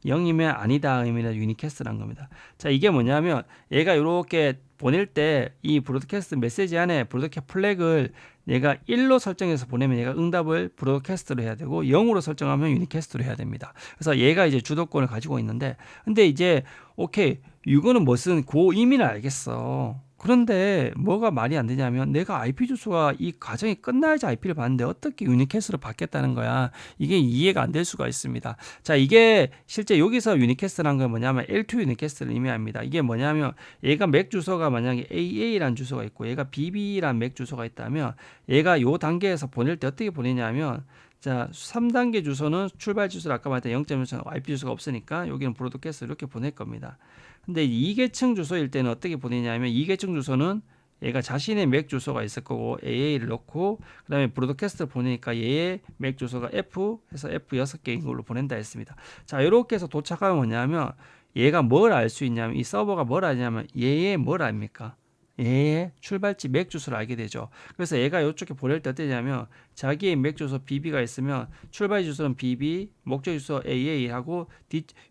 0이면 아니다 의미는 유니캐스트란 겁니다. 자, 이게 뭐냐면 얘가 이렇게 보낼 때 이 브로드캐스트 메시지 안에 브로드캐스트 플래그를 얘가 1로 설정해서 보내면 얘가 응답을 브로드캐스트로 해야 되고 0으로 설정하면 유니캐스트로 해야 됩니다. 그래서 얘가 이제 주도권을 가지고 있는데 근데 이제 오케이 이거는 무슨 그 의미는 알겠어. 그런데 뭐가 말이 안 되냐면 내가 IP 주소가 이 과정이 끝나야지 IP를 받는데 어떻게 유니캐스트로 받겠다는 거야. 이게 이해가 안 될 수가 있습니다. 자, 이게 실제 여기서 유니캐스트라는 건 뭐냐면 L2 유니캐스트를 의미합니다. 이게 뭐냐면 얘가 맥 주소가 만약에 AA라는 주소가 있고 얘가 BB라는 맥 주소가 있다면 얘가 요 단계에서 보낼 때 어떻게 보내냐면 자, 3단계 주소는 출발 주소를 아까 말했던 0.1 IP 주소가 없으니까 여기는 브로드캐스트 이렇게 보낼 겁니다. 근데 2계층 주소일 때는 어떻게 보내냐면 2계층 주소는 얘가 자신의 맥 주소가 있을 거고 AA를 넣고 그 다음에 브로드캐스트를 보내니까 얘의 맥 주소가 F 해서 F6개인 걸로 보낸다 했습니다. 자, 이렇게 해서 도착하면 뭐냐면 얘가 뭘 알 수 있냐면 이 서버가 뭘 알냐면 얘의 뭘 압니까? 얘의 출발지 맥 주소를 알게 되죠. 그래서 얘가 이쪽에 보낼 때 어떠냐면 자기의 맥 주소 BB가 있으면 출발 주소는 BB, 목적 주소 AA하고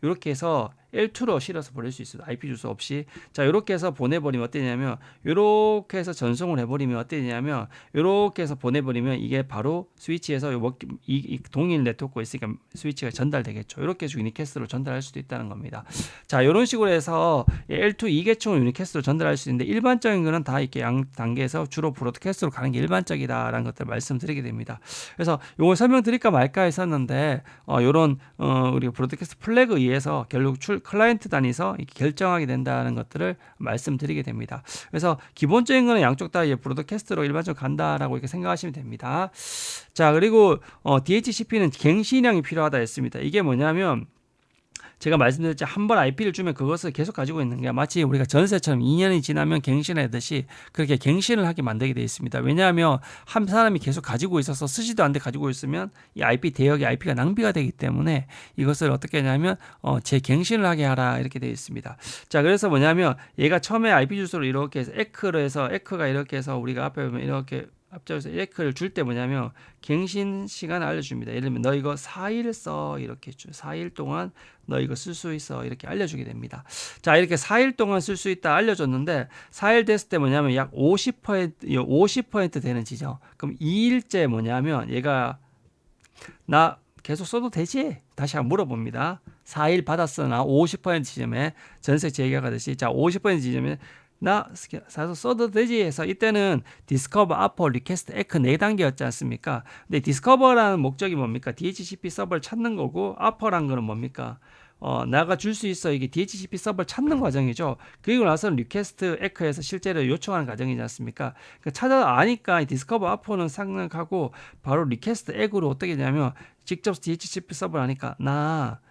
이렇게 해서 L2로 실어서 보낼 수 있어요. IP 주소 없이. 자, 이렇게 해서 보내버리면 어떠냐면 이렇게 해서 전송을 해버리면 어떠냐면 이렇게 해서 보내버리면 이게 바로 스위치에서 이 동일 네트워크가 있으니까 스위치가 전달되겠죠. 이렇게 해서 유니캐스트로 전달할 수도 있다는 겁니다. 자, 이런 식으로 해서 L2 2계층을 유니캐스트로 전달할 수 있는데 일반적인 거는 다 이렇게 양 단계에서 주로 브로드캐스트로 가는 게 일반적이다라는 것들 말씀드리게 됩니다. 그래서 이걸 설명드릴까 말까 했었는데 이런 우리 브로드캐스트 플래그에 의해서 결국 클라이언트 단위에서 결정하게 된다는 것들을 말씀드리게 됩니다. 그래서 기본적인 거는 양쪽 다 브로드캐스트로 일반적으로 간다라고 이렇게 생각하시면 됩니다. 자, 그리고 DHCP는 갱신량이 필요하다 했습니다. 이게 뭐냐면 제가 말씀드렸죠. 한 번 IP를 주면 그것을 계속 가지고 있는 게 마치 우리가 전세처럼 2년이 지나면 갱신하듯이 그렇게 갱신을 하게 만들게 되어 있습니다. 왜냐하면 한 사람이 계속 가지고 있어서 쓰지도 않는데 가지고 있으면 이 IP 대역의 IP가 낭비가 되기 때문에 이것을 어떻게 하냐면 재갱신을 하게 하라 이렇게 되어 있습니다. 자, 그래서 뭐냐면 얘가 처음에 IP 주소를 이렇게 해서 에크가 이렇게 해서 우리가 앞에 보면 이렇게 앞쪽에서 에크를 줄 때 뭐냐면 갱신 시간을 알려줍니다. 예를 들면 너 이거 4일 써 이렇게 4일 동안 너 이거 쓸 수 있어 이렇게 알려주게 됩니다. 자, 이렇게 4일 동안 쓸 수 있다 알려줬는데 4일 됐을 때 뭐냐면 약 50% 되는 지점. 그럼 2일째 뭐냐면 얘가 나 계속 써도 되지? 다시 한번 물어봅니다. 4일 받았어 나 50% 지점에 전세 재계약하듯이 자 50% 지점에 나 사서 써도 되지 해서 이때는 디스커버, 아퍼, 리퀘스트, 에크 4단계였지 않습니까? 근데 디스커버라는 목적이 뭡니까? DHCP 서버를 찾는 거고 아퍼라는 거는 뭡니까? 나가 줄 수 있어. 이게 DHCP 서버를 찾는 과정이죠. 그리고 나서는 리퀘스트, 에크에서 실제로 요청하는 과정이지 않습니까? 그러니까 찾아 아니까 디스커버, 아퍼는 생각하고 바로 리퀘스트, 에크로 어떻게 되냐면 직접 DHCP 서버를 하니까 나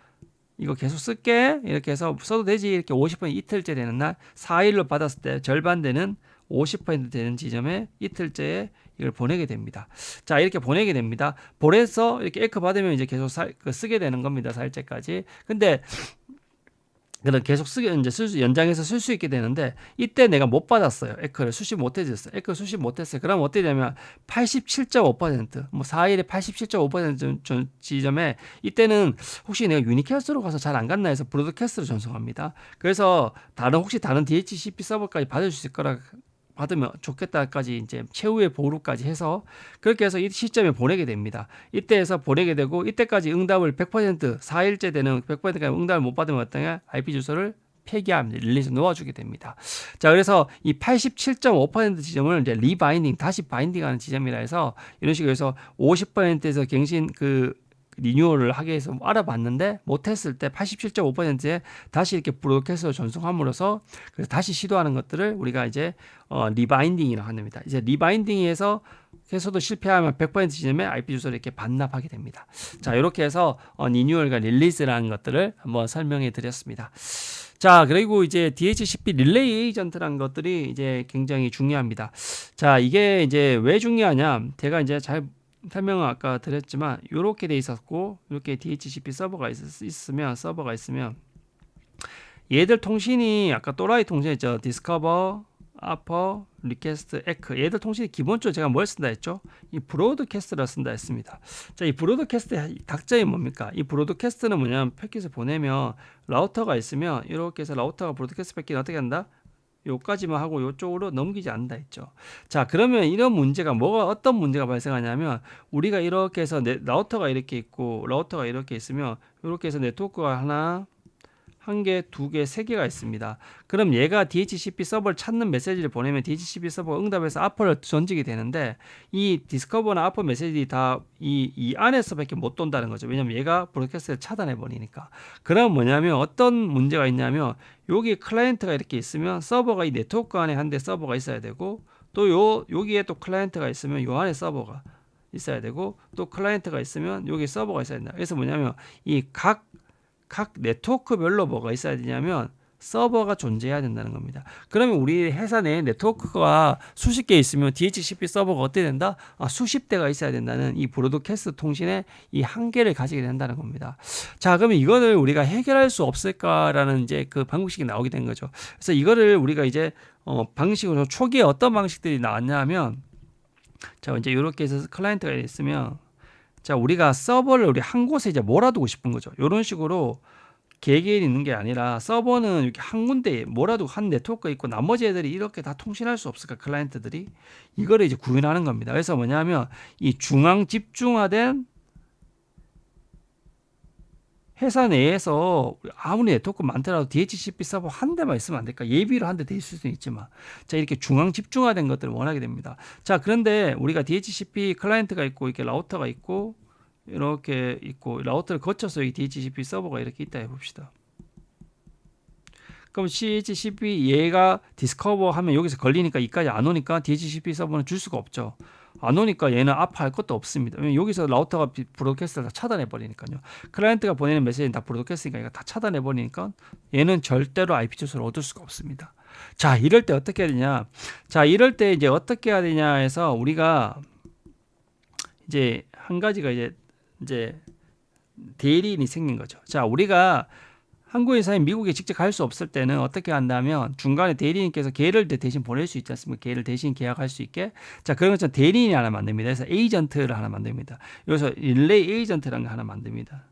이거 계속 쓸게 이렇게 해서 써도 되지 이렇게 50% 이틀째 되는 날 4일로 받았을 때 절반 되는 50% 되는 지점에 이틀째에 이걸 보내게 됩니다. 자, 이렇게 보내게 됩니다. 보내서 이렇게 에크 받으면 이제 계속 쓰게 되는 겁니다. 4일째까지. 근데 그럼 계속 연장해서 쓸 수 있게 되는데 이때 내가 못 받았어요. 에크를 수십 못 해줬어요. 에크를 수십 못 했어요. 그럼 어떻게 되냐면 87.5% 뭐 4일에 87.5% 지점에 이때는 혹시 내가 유니캐스트로 가서 잘 안 갔나 해서 브로드캐스트로 전송합니다. 그래서 혹시 다른 DHCP 서버까지 받을 수 있을 거라 받으면 좋겠다까지 이제 최후의 보루까지 해서 그렇게 해서 이 시점에 보내게 됩니다. 이때에서 보내게 되고 이때까지 응답을 100% 4일째 되는 100%까지 응답을 못 받으면 어떠냐? IP 주소를 폐기합니다. 릴리즈 놓아주게 됩니다. 자, 그래서 이 87.5% 지점을 이제 리바인딩 다시 바인딩하는 지점이라 해서 이런 식으로 해서 50%에서 갱신 리뉴얼을 하기 위해서 알아봤는데 못했을 때 87.5%에 다시 이렇게 브로드캐스트로 전송함으로써 그래서 다시 시도하는 것들을 우리가 이제 리바인딩이라고 합니다. 이제 리바인딩에서 해서도 실패하면 100% 지점에 IP 주소를 이렇게 반납하게 됩니다. 자, 이렇게 해서 리뉴얼과 릴리즈라는 것들을 한번 설명해 드렸습니다. 자, 그리고 이제 DHCP 릴레이 에이전트라는 것들이 이제 굉장히 중요합니다. 자, 이게 이제 왜 중요하냐? 제가 이제 잘 설명을 아까 드렸지만 이렇게 돼 있었고 이렇게 DHCP 서버가 있으면 얘들 통신이 아까 또라이 통신 있죠. 디스커버, 아퍼, 리퀘스트, 에크 얘들 통신이 기본적으로 제가 뭘 쓴다 했죠? 이 브로드캐스트를 쓴다 했습니다. 자, 이 브로드캐스트의 đặc 점이 뭡니까? 이 브로드캐스트는 뭐냐면 패킷을 보내면 라우터가 있으면 이렇게 해서 라우터가 브로드캐스트 패킷을 어떻게 한다? 요까지만 하고 요쪽으로 넘기지 않는다 했죠. 자, 그러면 이런 문제가 어떤 문제가 발생하냐면 우리가 이렇게 해서 라우터가 이렇게 있고 라우터가 이렇게 있으면 이렇게 해서 네트워크가 하나, 한 개, 두 개, 세 개가 있습니다. 그럼 얘가 DHCP 서버를 찾는 메시지를 보내면 DHCP 서버가 응답해서 아퍼를 던지게 되는데 이 디스커버나 아퍼 메시지 다 이 안에서밖에 못 돈다는 거죠. 왜냐면 얘가 브로드캐스트를 차단해 버리니까. 그럼 뭐냐면 어떤 문제가 있냐면 여기 클라이언트가 이렇게 있으면 서버가 이 네트워크 안에 한 대 서버가 있어야 되고 또 여기에 또 클라이언트가 있으면 요 안에 서버가 있어야 되고 또 클라이언트가 있으면 여기 서버가 있어야 된다. 그래서 뭐냐면 이 각 네트워크별로 뭐가 있어야 되냐면 서버가 존재해야 된다는 겁니다. 그러면 우리 회사 내에 네트워크가 수십 개 있으면 DHCP 서버가 어떻게 된다? 수십 대가 있어야 된다는 이 브로드캐스트 통신의 이 한계를 가지게 된다는 겁니다. 자, 그러면 이거를 우리가 해결할 수 없을까라는 이제 그 방식이 나오게 된 거죠. 그래서 이거를 우리가 이제 방식으로 초기에 어떤 방식들이 나왔냐면 자, 이제 이렇게 해서 클라이언트가 있으면 자, 우리가 서버를 우리 한 곳에 이제 몰아두고 싶은 거죠. 이런 식으로 개개인이 있는 게 아니라 서버는 이렇게 한 군데에 몰아두고 한 네트워크가 있고 나머지 애들이 이렇게 다 통신할 수 없을까? 클라이언트들이 이거를 이제 구현하는 겁니다. 그래서 뭐냐면 이 중앙 집중화된 회사 내에서 아무리 네트워크 많더라도 DHCP 서버 한 대만 있으면 안 될까? 예비로 한 대 돼 있을 수는 있지만 자, 이렇게 중앙 집중화된 것들을 원하게 됩니다. 자, 그런데 우리가 DHCP 클라이언트가 있고 이렇게 라우터가 있고 이렇게 있고 라우터를 거쳐서 여기 DHCP 서버가 이렇게 있다 해봅시다. 그럼 DHCP 얘가 디스커버 하면 여기서 걸리니까 이까지 안 오니까 DHCP 서버는 줄 수가 없죠. 안 오니까 얘는 아파할 것도 없습니다. 왜냐면 여기서 라우터가 브로드캐스트를 다 차단해 버리니까요. 클라이언트가 보내는 메시지는 다 브로드캐스트니까 다 차단해 버리니까 얘는 절대로 IP 주소를 얻을 수가 없습니다. 자, 이럴 때 어떻게 해야 되냐? 자, 이럴 때 이제 어떻게 해야 되냐 해서 우리가 이제 한 가지가 이제 대리인이 생긴 거죠. 자, 우리가 한국 회사인 미국에 직접 갈 수 없을 때는 어떻게 한다면 중간에 대리인께서 걔를 대신 보낼 수 있지 않습니까? 걔를 대신 계약할 수 있게. 자, 그런 것처럼 대리인이 하나 만듭니다. 그래서 에이전트를 하나 만듭니다. 여기서 릴레이 에이전트라는 거 하나 만듭니다.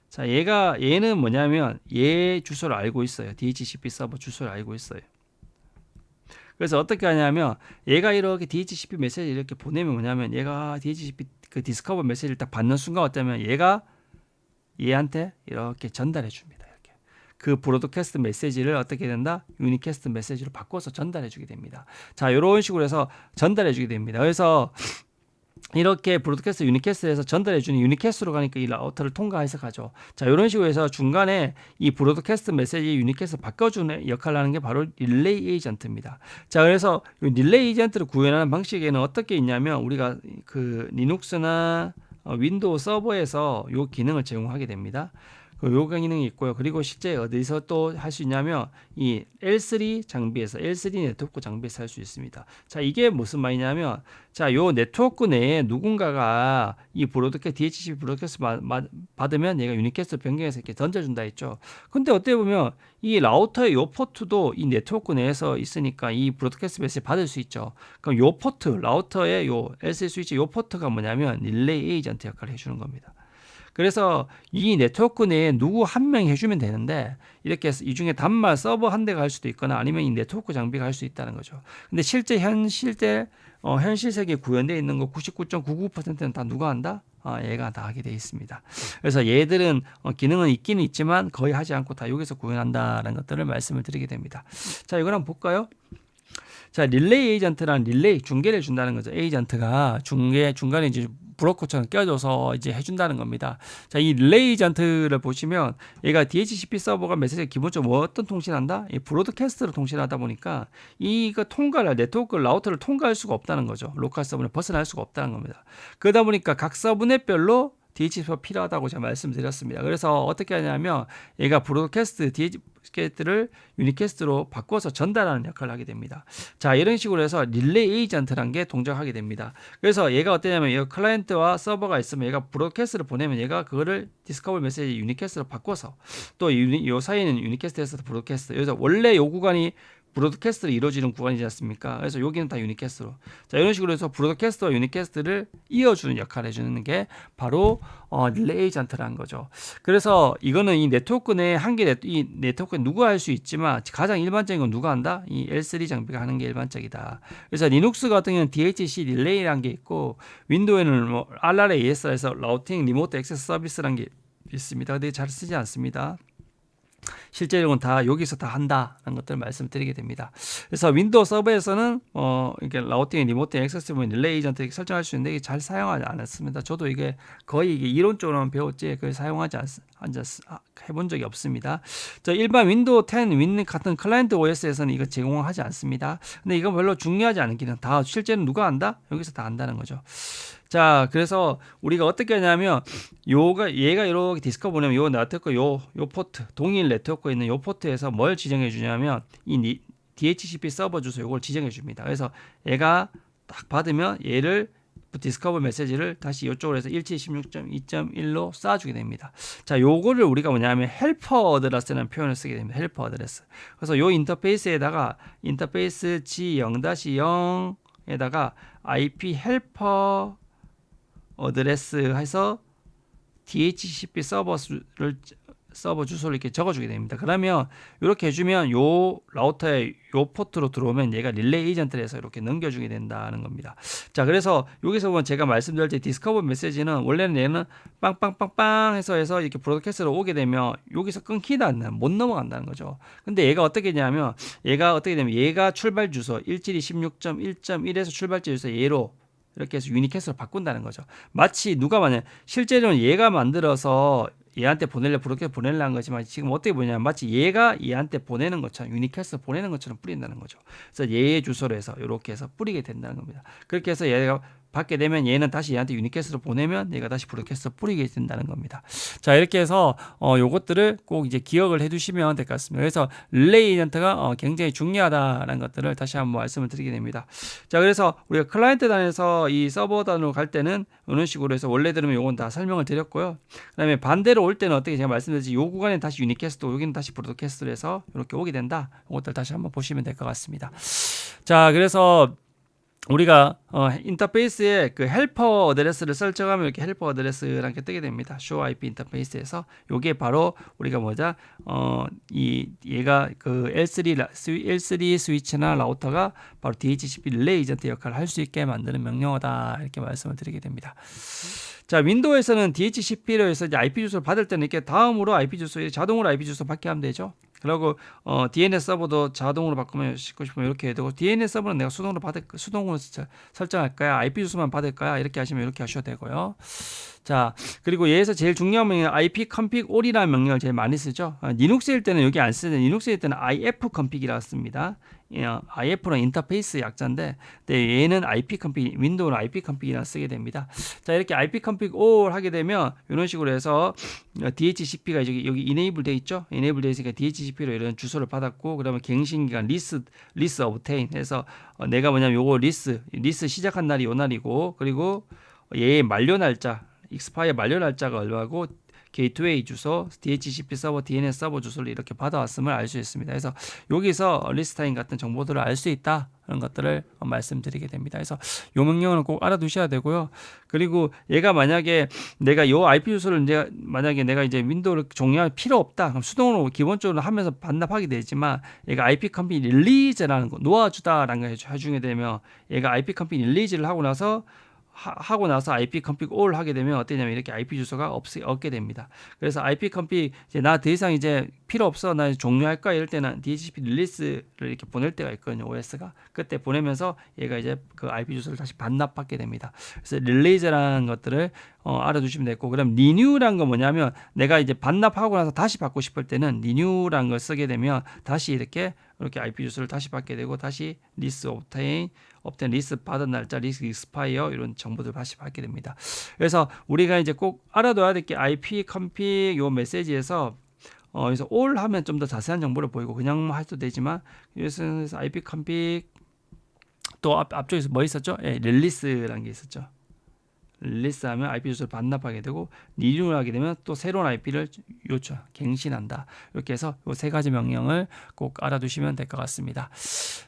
자, 얘는 뭐냐면 얘 주소를 알고 있어요. DHCP 서버 주소를 알고 있어요. 그래서 어떻게 하냐면 얘가 이렇게 DHCP 메시지를 이렇게 보내면 뭐냐면 얘가 DHCP 그 디스커버 메시지를 딱 받는 순간 어쩌면 얘가 얘한테 이렇게 전달해 줍니다. 그 브로드캐스트 메시지를 어떻게 된다? 유니캐스트 메시지로 바꿔서 전달해 주게 됩니다. 자, 이런 식으로 해서 전달해 주게 됩니다. 그래서 이렇게 브로드캐스트 유니캐스트에서 전달해 주는 유니캐스트로 가니까 이 라우터를 통과해서 가죠. 자, 이런 식으로 해서 중간에 이 브로드캐스트 메시지 유니캐스트 바꿔주는 역할을 하는 게 바로 릴레이 에이전트입니다. 자, 그래서 이 릴레이 에이전트를 구현하는 방식에는 어떻게 있냐면 우리가 그 리눅스나 윈도우 서버에서 이 기능을 제공하게 됩니다. 요 기능이 있고요. 그리고 실제 어디서 또 할 수 있냐면 이 L3 장비에서 L3 네트워크 장비에서 할 수 있습니다. 자, 이게 무슨 말이냐면 자, 요 네트워크 내에 누군가가 이 DHCP 브로드캐스트 받으면 얘가 유니캐스트 변경해서 이렇게 던져준다 했죠. 근데 어떻게 보면 이 라우터의 요 포트도 이 네트워크 내에서 있으니까 이 브로드캐스트 메시지 받을 수 있죠. 그럼 요 포트 라우터의 요 L3 스위치 요 포트가 뭐냐면 릴레이 에이전트 역할을 해주는 겁니다. 그래서 이 네트워크 내에 누구 한 명이 해주면 되는데 이렇게 해서 이 중에 단말 서버 한 대가 할 수도 있거나 아니면 이 네트워크 장비가 할 수 있다는 거죠. 근데 실제 현실 세계에 구현되어 있는 거 99.99%는 다 누가 한다? 얘가 다 하게 되어 있습니다. 그래서 얘들은 기능은 있기는 있지만 거의 하지 않고 다 여기서 구현한다는 것들을 말씀을 드리게 됩니다. 자, 이걸 한번 볼까요? 자, 릴레이 에이전트란 릴레이 중계를 준다는 거죠. 에이전트가 중간에 이제 브로커처럼 껴줘서 이제 해준다는 겁니다. 자, 이 릴레이 에이전트를 보시면 얘가 DHCP 서버가 메시지가 기본적으로 어떤 통신한다? 이 브로드캐스트로 통신하다 보니까 이거 통과를 네트워크 라우터를 통과할 수가 없다는 거죠. 로컬 서버는 벗어날 수가 없다는 겁니다. 그러다 보니까 각 서브넷별로 DHCP가 필요하다고 제가 말씀드렸습니다. 그래서 어떻게 하냐면 얘가 브로드캐스트 DHCP를 유니캐스트로 바꿔서 전달하는 역할을 하게 됩니다. 자, 이런 식으로 해서 릴레이 에이전트라는 게 동작하게 됩니다. 그래서 얘가 어떠냐면 얘가 클라이언트와 서버가 있으면 얘가 브로드캐스트를 보내면 얘가 그거를 디스커버 메시지 유니캐스트로 바꿔서 또 요 사이에는 유니캐스트에서 브로드캐스트. 그래서 원래 요 구간이 브로드캐스트로 이루어지는 구간이지 않습니까? 그래서 여기는 다 유니캐스트로. 자, 이런 식으로 해서 브로드캐스트와 유니캐스트를 이어주는 역할을 해주는 게 바로 릴레이 에이전트라는 거죠. 그래서 이거는 이 네트워크 내 이 네트워크에 누가 할 수 있지만 가장 일반적인 건 누가 한다? 이 L3 장비가 하는 게 일반적이다. 그래서 리눅스 같은 경우는 DHC 릴레이라는 게 있고 윈도우에는 뭐 RRAS에서 라우팅 리모트 액세스 서비스라는 게 있습니다. 근데 잘 쓰지 않습니다. 실제로는 다 여기서 다 한다라는 것들을 말씀드리게 됩니다. 그래서 윈도우 서버에서는 이게 라우팅, 리모트 액세스 릴레이 에이전트 설정할 수 있는데 이게 잘 사용하지 않았습니다. 저도 이게 거의 이게 이론적으로만 배웠지 그걸 사용하지 해본 적이 없습니다. 저 일반 윈도우 10, 윈 같은 클라이언트 OS에서는 이거 제공하지 않습니다. 근데 이건 별로 중요하지 않은 기능. 다 실제는 누가 한다? 여기서 다 한다는 거죠. 자, 그래서 우리가 어떻게 하냐면 얘가 이렇게 디스커버 보내면 요 네트워크 요 포트 동일 네트워크에 있는 요 포트에서 뭘 지정해 주냐면 이 DHCP 서버 주소 요걸 지정해 줍니다. 그래서 얘가 딱 받으면 얘를 디스커버 메시지를 다시 이쪽으로 해서 172.16.1로 쏴주게 됩니다. 자, 요거를 우리가 뭐냐면 헬퍼 어드레스라는 표현을 쓰게 됩니다. 헬퍼 어드레스. 그래서 요 인터페이스에다가 인터페이스 G0-0에다가 IP 헬퍼 어드레스 해서 DHCP 서버 주소를 이렇게 적어주게 됩니다. 그러면 이렇게 해주면 요 라우터에 요 포트로 들어오면 얘가 릴레이 에이전트에서 이렇게 넘겨주게 된다는 겁니다. 자, 그래서 여기서 보면 제가 말씀드릴 때 디스커버 메시지는 원래는 얘는 빵빵빵빵 해서 이렇게 브로드캐스트로 오게 되면 여기서 끊기다 못 넘어간다는 거죠. 근데 얘가 어떻게 되냐면 얘가 출발 주소 172.16.1.1에서 출발지 주소 얘로 이렇게 해서 유니캐스트로 바꾼다는 거죠. 마치 누가 만약 실제로는 얘가 만들어서 얘한테 브로드캐스트 보내려는 거지만 지금 어떻게 보냐면 마치 얘가 얘한테 보내는 것처럼 유니캐스트 보내는 것처럼 뿌린다는 거죠. 그래서 얘의 주소로 해서 이렇게 해서 뿌리게 된다는 겁니다. 그렇게 해서 얘가 받게 되면 얘는 다시 얘한테 유니캐스트로 보내면 얘가 다시 브로드캐스트 뿌리게 된다는 겁니다. 자, 이렇게 해서 요것들을 꼭 이제 기억을 해두시면 될 것 같습니다. 그래서 릴레이 에이전트가 굉장히 중요하다라는 것들을 다시 한번 말씀을 드리게 됩니다. 자, 그래서 우리가 클라이언트 단에서 이 서버 단으로 갈 때는 이런 식으로 해서 원래 들으면 요건 다 설명을 드렸고요. 그다음에 반대로 올 때는 어떻게 제가 말씀드렸지 요 구간에 다시 유니캐스트, 여기는 다시 브로드캐스트로 해서 이렇게 오게 된다. 이것들 다시 한번 보시면 될 것 같습니다. 자, 그래서 우리가 인터페이스에 그 헬퍼 어드레스를 설정하면 이렇게 헬퍼 어드레스라는 게 뜨게 됩니다. show IP 인터페이스에서 요게 바로 우리가 얘가 그 L3 스위치나 라우터가 바로 DHCP 릴레이 에이전트 역할을 할 수 있게 만드는 명령어다 이렇게 말씀을 드리게 됩니다. 자, 윈도우에서는 DHCP로 해서 이제 IP 주소를 받을 때는 이렇게 다음으로 IP 주소 자동으로 IP 주소 받게 하면 되죠. 그리고 DNS 서버도 자동으로 바꾸면 싶으면 이렇게 해야 되고 DNS 서버는 내가 수동으로 설정할 거야. IP 주소만 받을 거야. 이렇게 하시면 이렇게 하셔도 되고요. 자, 그리고 얘에서 제일 중요한 명령은 IP config all이라는 명령을 제일 많이 쓰죠. 리눅스일 때는 여기 안 쓰는데 리눅스일 때는 if config이라고 씁니다. IF는 인터페이스 약자인데 얘는 IP config, 윈도우는 IP config이라 쓰게 됩니다. 자, 이렇게 IP config all 하게 되면 이런 식으로 해서 DHCP가 여기 enable 돼 있죠. enable 돼 있으니까 DHCP로 이런 주소를 받았고 그러면 갱신기간 list obtain 해서 내가 뭐냐면 요거 list 시작한 날이 요 날이고 그리고 얘의 만료 날짜 expire 만료 날짜가 얼마고 게이트웨이 주소, DHCP 서버, DNS 서버 주소를 이렇게 받아왔음을 알 수 있습니다. 그래서 여기서 리스타임 같은 정보들을 알 수 있다. 그런 것들을 말씀드리게 됩니다. 그래서 요 명령은 꼭 알아두셔야 되고요. 그리고 얘가 만약에 내가 요 IP 주소를 만약에 내가 이제 윈도우를 종료할 필요 없다. 그럼 수동으로 기본적으로 하면서 반납하게 되지만 얘가 IP 컴피 릴리즈라는 거 놓아주다라는 걸 해주게 되면 얘가 IP 컴피 릴리즈를 하고 나서 하고 나서 IP config all 하게 되면 어떠냐면 이렇게 IP 주소가 없게 됩니다. 그래서 IP config 이제 나 더 이상 이제 필요 없어 나 종료할 거야 이럴 때는 DHCP 릴리스를 이렇게 보낼 때가 있거든요. OS가 그때 보내면서 얘가 이제 그 IP 주소를 다시 반납받게 됩니다. 그래서 릴리즈라는 것들을 알아두시면 되고 그럼 리뉴라는 건 뭐냐면 내가 이제 반납하고 나서 다시 받고 싶을 때는 리뉴라는 걸 쓰게 되면 다시 이렇게 IP 주소를 다시 받게 되고 다시 리스 obtain 리스 받은 날짜, 리스 expire 이런 정보들 다시 받게 됩니다. 그래서 우리가 이제 꼭 알아둬야 될 게 IP config 요 메시지에서 그래서 all 하면 좀 더 자세한 정보를 보이고 그냥 해도 되지만 그래서 IP config 또 앞쪽에서 뭐 있었죠? 예, 릴리스라는 게 있었죠. 릴리스하면 IP 주소를 반납하게 되고 리뉴를 하게 되면 또 새로운 IP를 요청, 갱신한다. 이렇게 해서 이 세 가지 명령을 꼭 알아두시면 될 것 같습니다.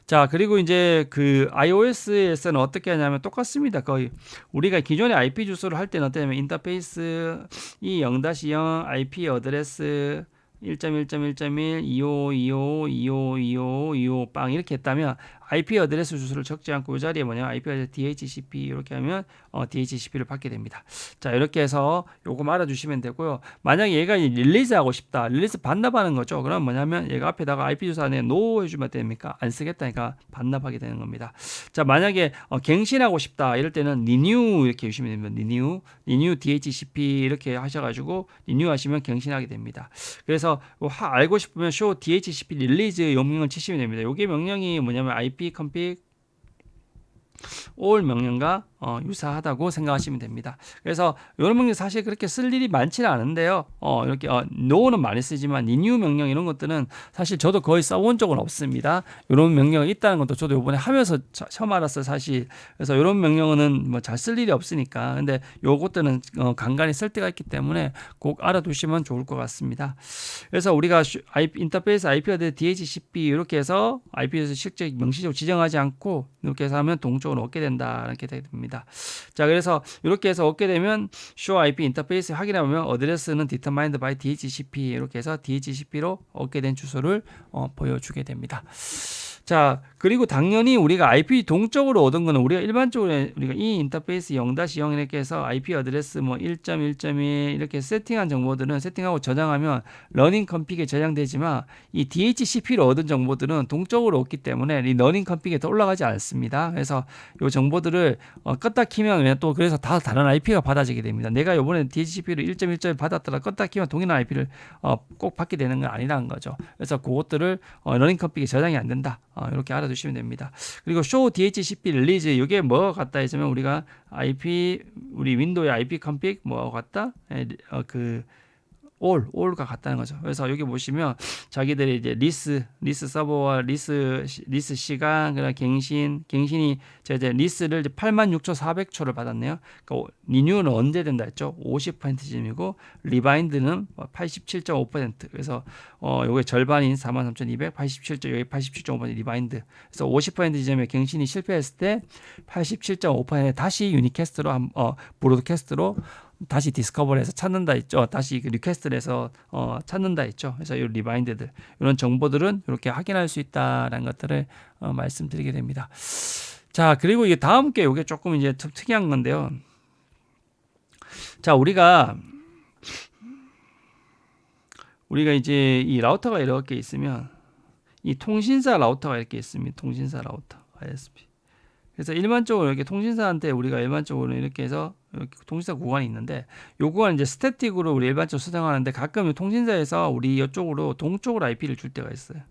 자, 그리고 이제 그 iOS에서는 어떻게 하냐면 똑같습니다. 거의 우리가 기존의 IP 주소를 할 때는 어떠냐면 인터페이스 이 0-0 IP 어드레스 1.1.1.1 2525252525 빵 이렇게 했다면 IP 어드레스 주소를 적지 않고 이 자리에 뭐냐면 IP 어드레스 DHCP 이렇게 하면 DHCP를 받게 됩니다. 자, 이렇게 해서 요거 알아주시면 되고요. 만약에 얘가 릴리즈 하고 싶다. 릴리즈 반납하는 거죠. 그럼 뭐냐면 얘가 앞에다가 IP 주소 안에 no 해주면 됩니까? 안 쓰겠다니까 반납하게 되는 겁니다. 자, 만약에 갱신하고 싶다. 이럴 때는 renew 이렇게 해주시면 됩니다. renew DHCP 이렇게 하셔가지고 renew 하시면 갱신하게 됩니다. 그래서 알고 싶으면 show DHCP release 명령을 치시면 됩니다. 요게 명령이 뭐냐면 IP config all 명령과 유사하다고 생각하시면 됩니다. 그래서 이런 명령 사실 그렇게 쓸 일이 많지는 않은데요. 이렇게 no는 많이 쓰지만 renew 명령 이런 것들은 사실 저도 거의 써본 적은 없습니다. 이런 명령이 있다는 것도 저도 이번에 하면서 처음 알았어요, 사실. 그래서 이런 명령은 뭐 잘 쓸 일이 없으니까. 근데 요것들은 간간히 쓸 때가 있기 때문에 꼭 알아두시면 좋을 것 같습니다. 그래서 우리가 인터페이스 IP 어드레스 DHCP 이렇게 해서 IP에서 실제 명시적으로 지정하지 않고 이렇게 해서 하면 동적으로 얻게 된다 이렇게 됩니다. 자, 그래서 이렇게 해서 얻게 되면 show IP 인터페이스 확인해 보면 어드레스는 determined by DHCP 이렇게 해서 DHCP로 얻게 된 주소를 보여주게 됩니다. 자, 그리고 당연히 우리가 IP 동적으로 얻은 거는 우리가 일반적으로 우리가 이 인터페이스 0-0 이렇게 해서 IP 어드레스 뭐 1.1.1 이렇게 세팅한 정보들은 세팅하고 저장하면 러닝 컴픽에 저장되지만 이 DHCP로 얻은 정보들은 동적으로 얻기 때문에 이 러닝 컴픽에 더 올라가지 않습니다. 그래서 이 정보들을 껐다 키면 또 그래서 다 다른 IP가 받아지게 됩니다. 내가 이번에 DHCP를 1.1.1 받았더라 껐다 키면 동일한 IP를 꼭 받게 되는 건 아니라는 거죠. 그래서 그것들을 러닝 컴픽에 저장이 안 된다. 이렇게 알아두시면 됩니다. 그리고 show DHCP release 이게 뭐가 같다 했으면 우리가 우리 윈도우의 IP config 뭐가 같다? all가 같다는 거죠. 그래서 여기 보시면 자기들이 이제 리스 서버와 리스 시간, 그다음 갱신이 이제 리스를 86,400초를 받았네요. 그러니까 리뉴는 언제 된다 했죠? 50%쯤이고 리바인드는 87.5%. 그래서 요게 절반인 43,200, 87. 여기 87.5% 리바인드. 그래서 50% 지점에 갱신이 실패했을 때 87.5% 다시 유니캐스트로 브로드캐스트로 다시 디스커버리해서 찾는다 했죠. 다시 리퀘스트를 해서 찾는다 했죠. 그래서 이 리바인드들 이런 정보들은 이렇게 확인할 수 있다라는 것들을 말씀드리게 됩니다. 자, 그리고 이게 다음 게 이게 조금 이제 특이한 건데요. 자, 우리가 이제 이 라우터가 이렇게 있으면 이 통신사 라우터가 이렇게 있습니다. 통신사 라우터 ISP. 그래서 일반적으로 이렇게 통신사한테 우리가 일반적으로 이렇게 해서 이렇게 통신사 구간이 있는데 요 구간은 이제 스태틱으로 우리 일반적으로 수정하는데 가끔 통신사에서 우리 이쪽으로 동쪽으로 IP를 줄 때가 있어요.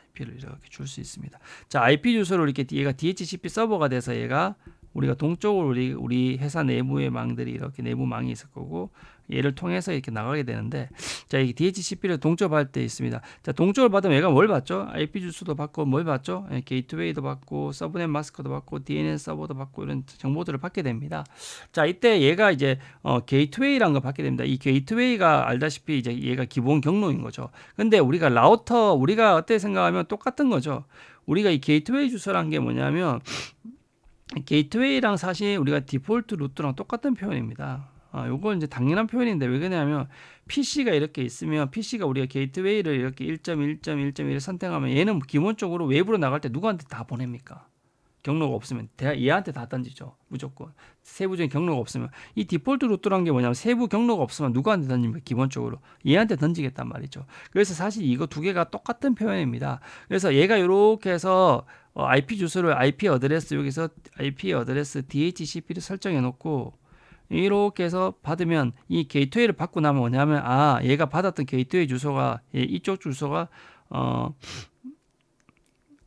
IP를 이렇게 줄 수 있습니다. 자, IP 주소를 이렇게 얘가 DHCP 서버가 돼서 얘가 우리가 동쪽으로 우리 회사 내부의 망들이 이렇게 내부 망이 있을 거고 얘를 통해서 이렇게 나가게 되는데 자, 이 DHCP를 동접할 때 있습니다. 자, 동접을 받으면 얘가 뭘 받죠? IP 주소도 받고 뭘 받죠? 게이트웨이도 받고 서브넷 마스크도 받고 DNS 서버도 받고 이런 정보들을 받게 됩니다. 자, 이때 얘가 이제 게이트웨이라는 걸 받게 됩니다. 이 게이트웨이가 알다시피 이제 얘가 기본 경로인 거죠. 근데 우리가 라우터 우리가 어떻게 생각하면 똑같은 거죠. 우리가 이 게이트웨이 주소란 게 뭐냐면 게이트웨이랑 사실 우리가 디폴트 루트랑 똑같은 표현입니다. 요건 이제 당연한 표현인데 왜 그러냐면 PC가 이렇게 있으면 PC가 우리가 게이트웨이를 이렇게 1.1.1.1을 선택하면 얘는 기본적으로 외부로 나갈 때 누구한테 다 보냅니까? 경로가 없으면 얘한테 다 던지죠. 무조건. 세부적인 경로가 없으면. 이 디폴트 루트라는 게 뭐냐면 세부 경로가 없으면 누구한테 던집니까? 기본적으로. 얘한테 던지겠단 말이죠. 그래서 사실 이거 두 개가 똑같은 표현입니다. 그래서 얘가 이렇게 해서 IP 주소를 IP 어드레스 여기서 IP 어드레스 DHCP를 설정해 놓고 이렇게 해서 받으면 이 게이트웨이를 받고 나면 뭐냐면 얘가 받았던 게이트웨이 주소가 이쪽 주소가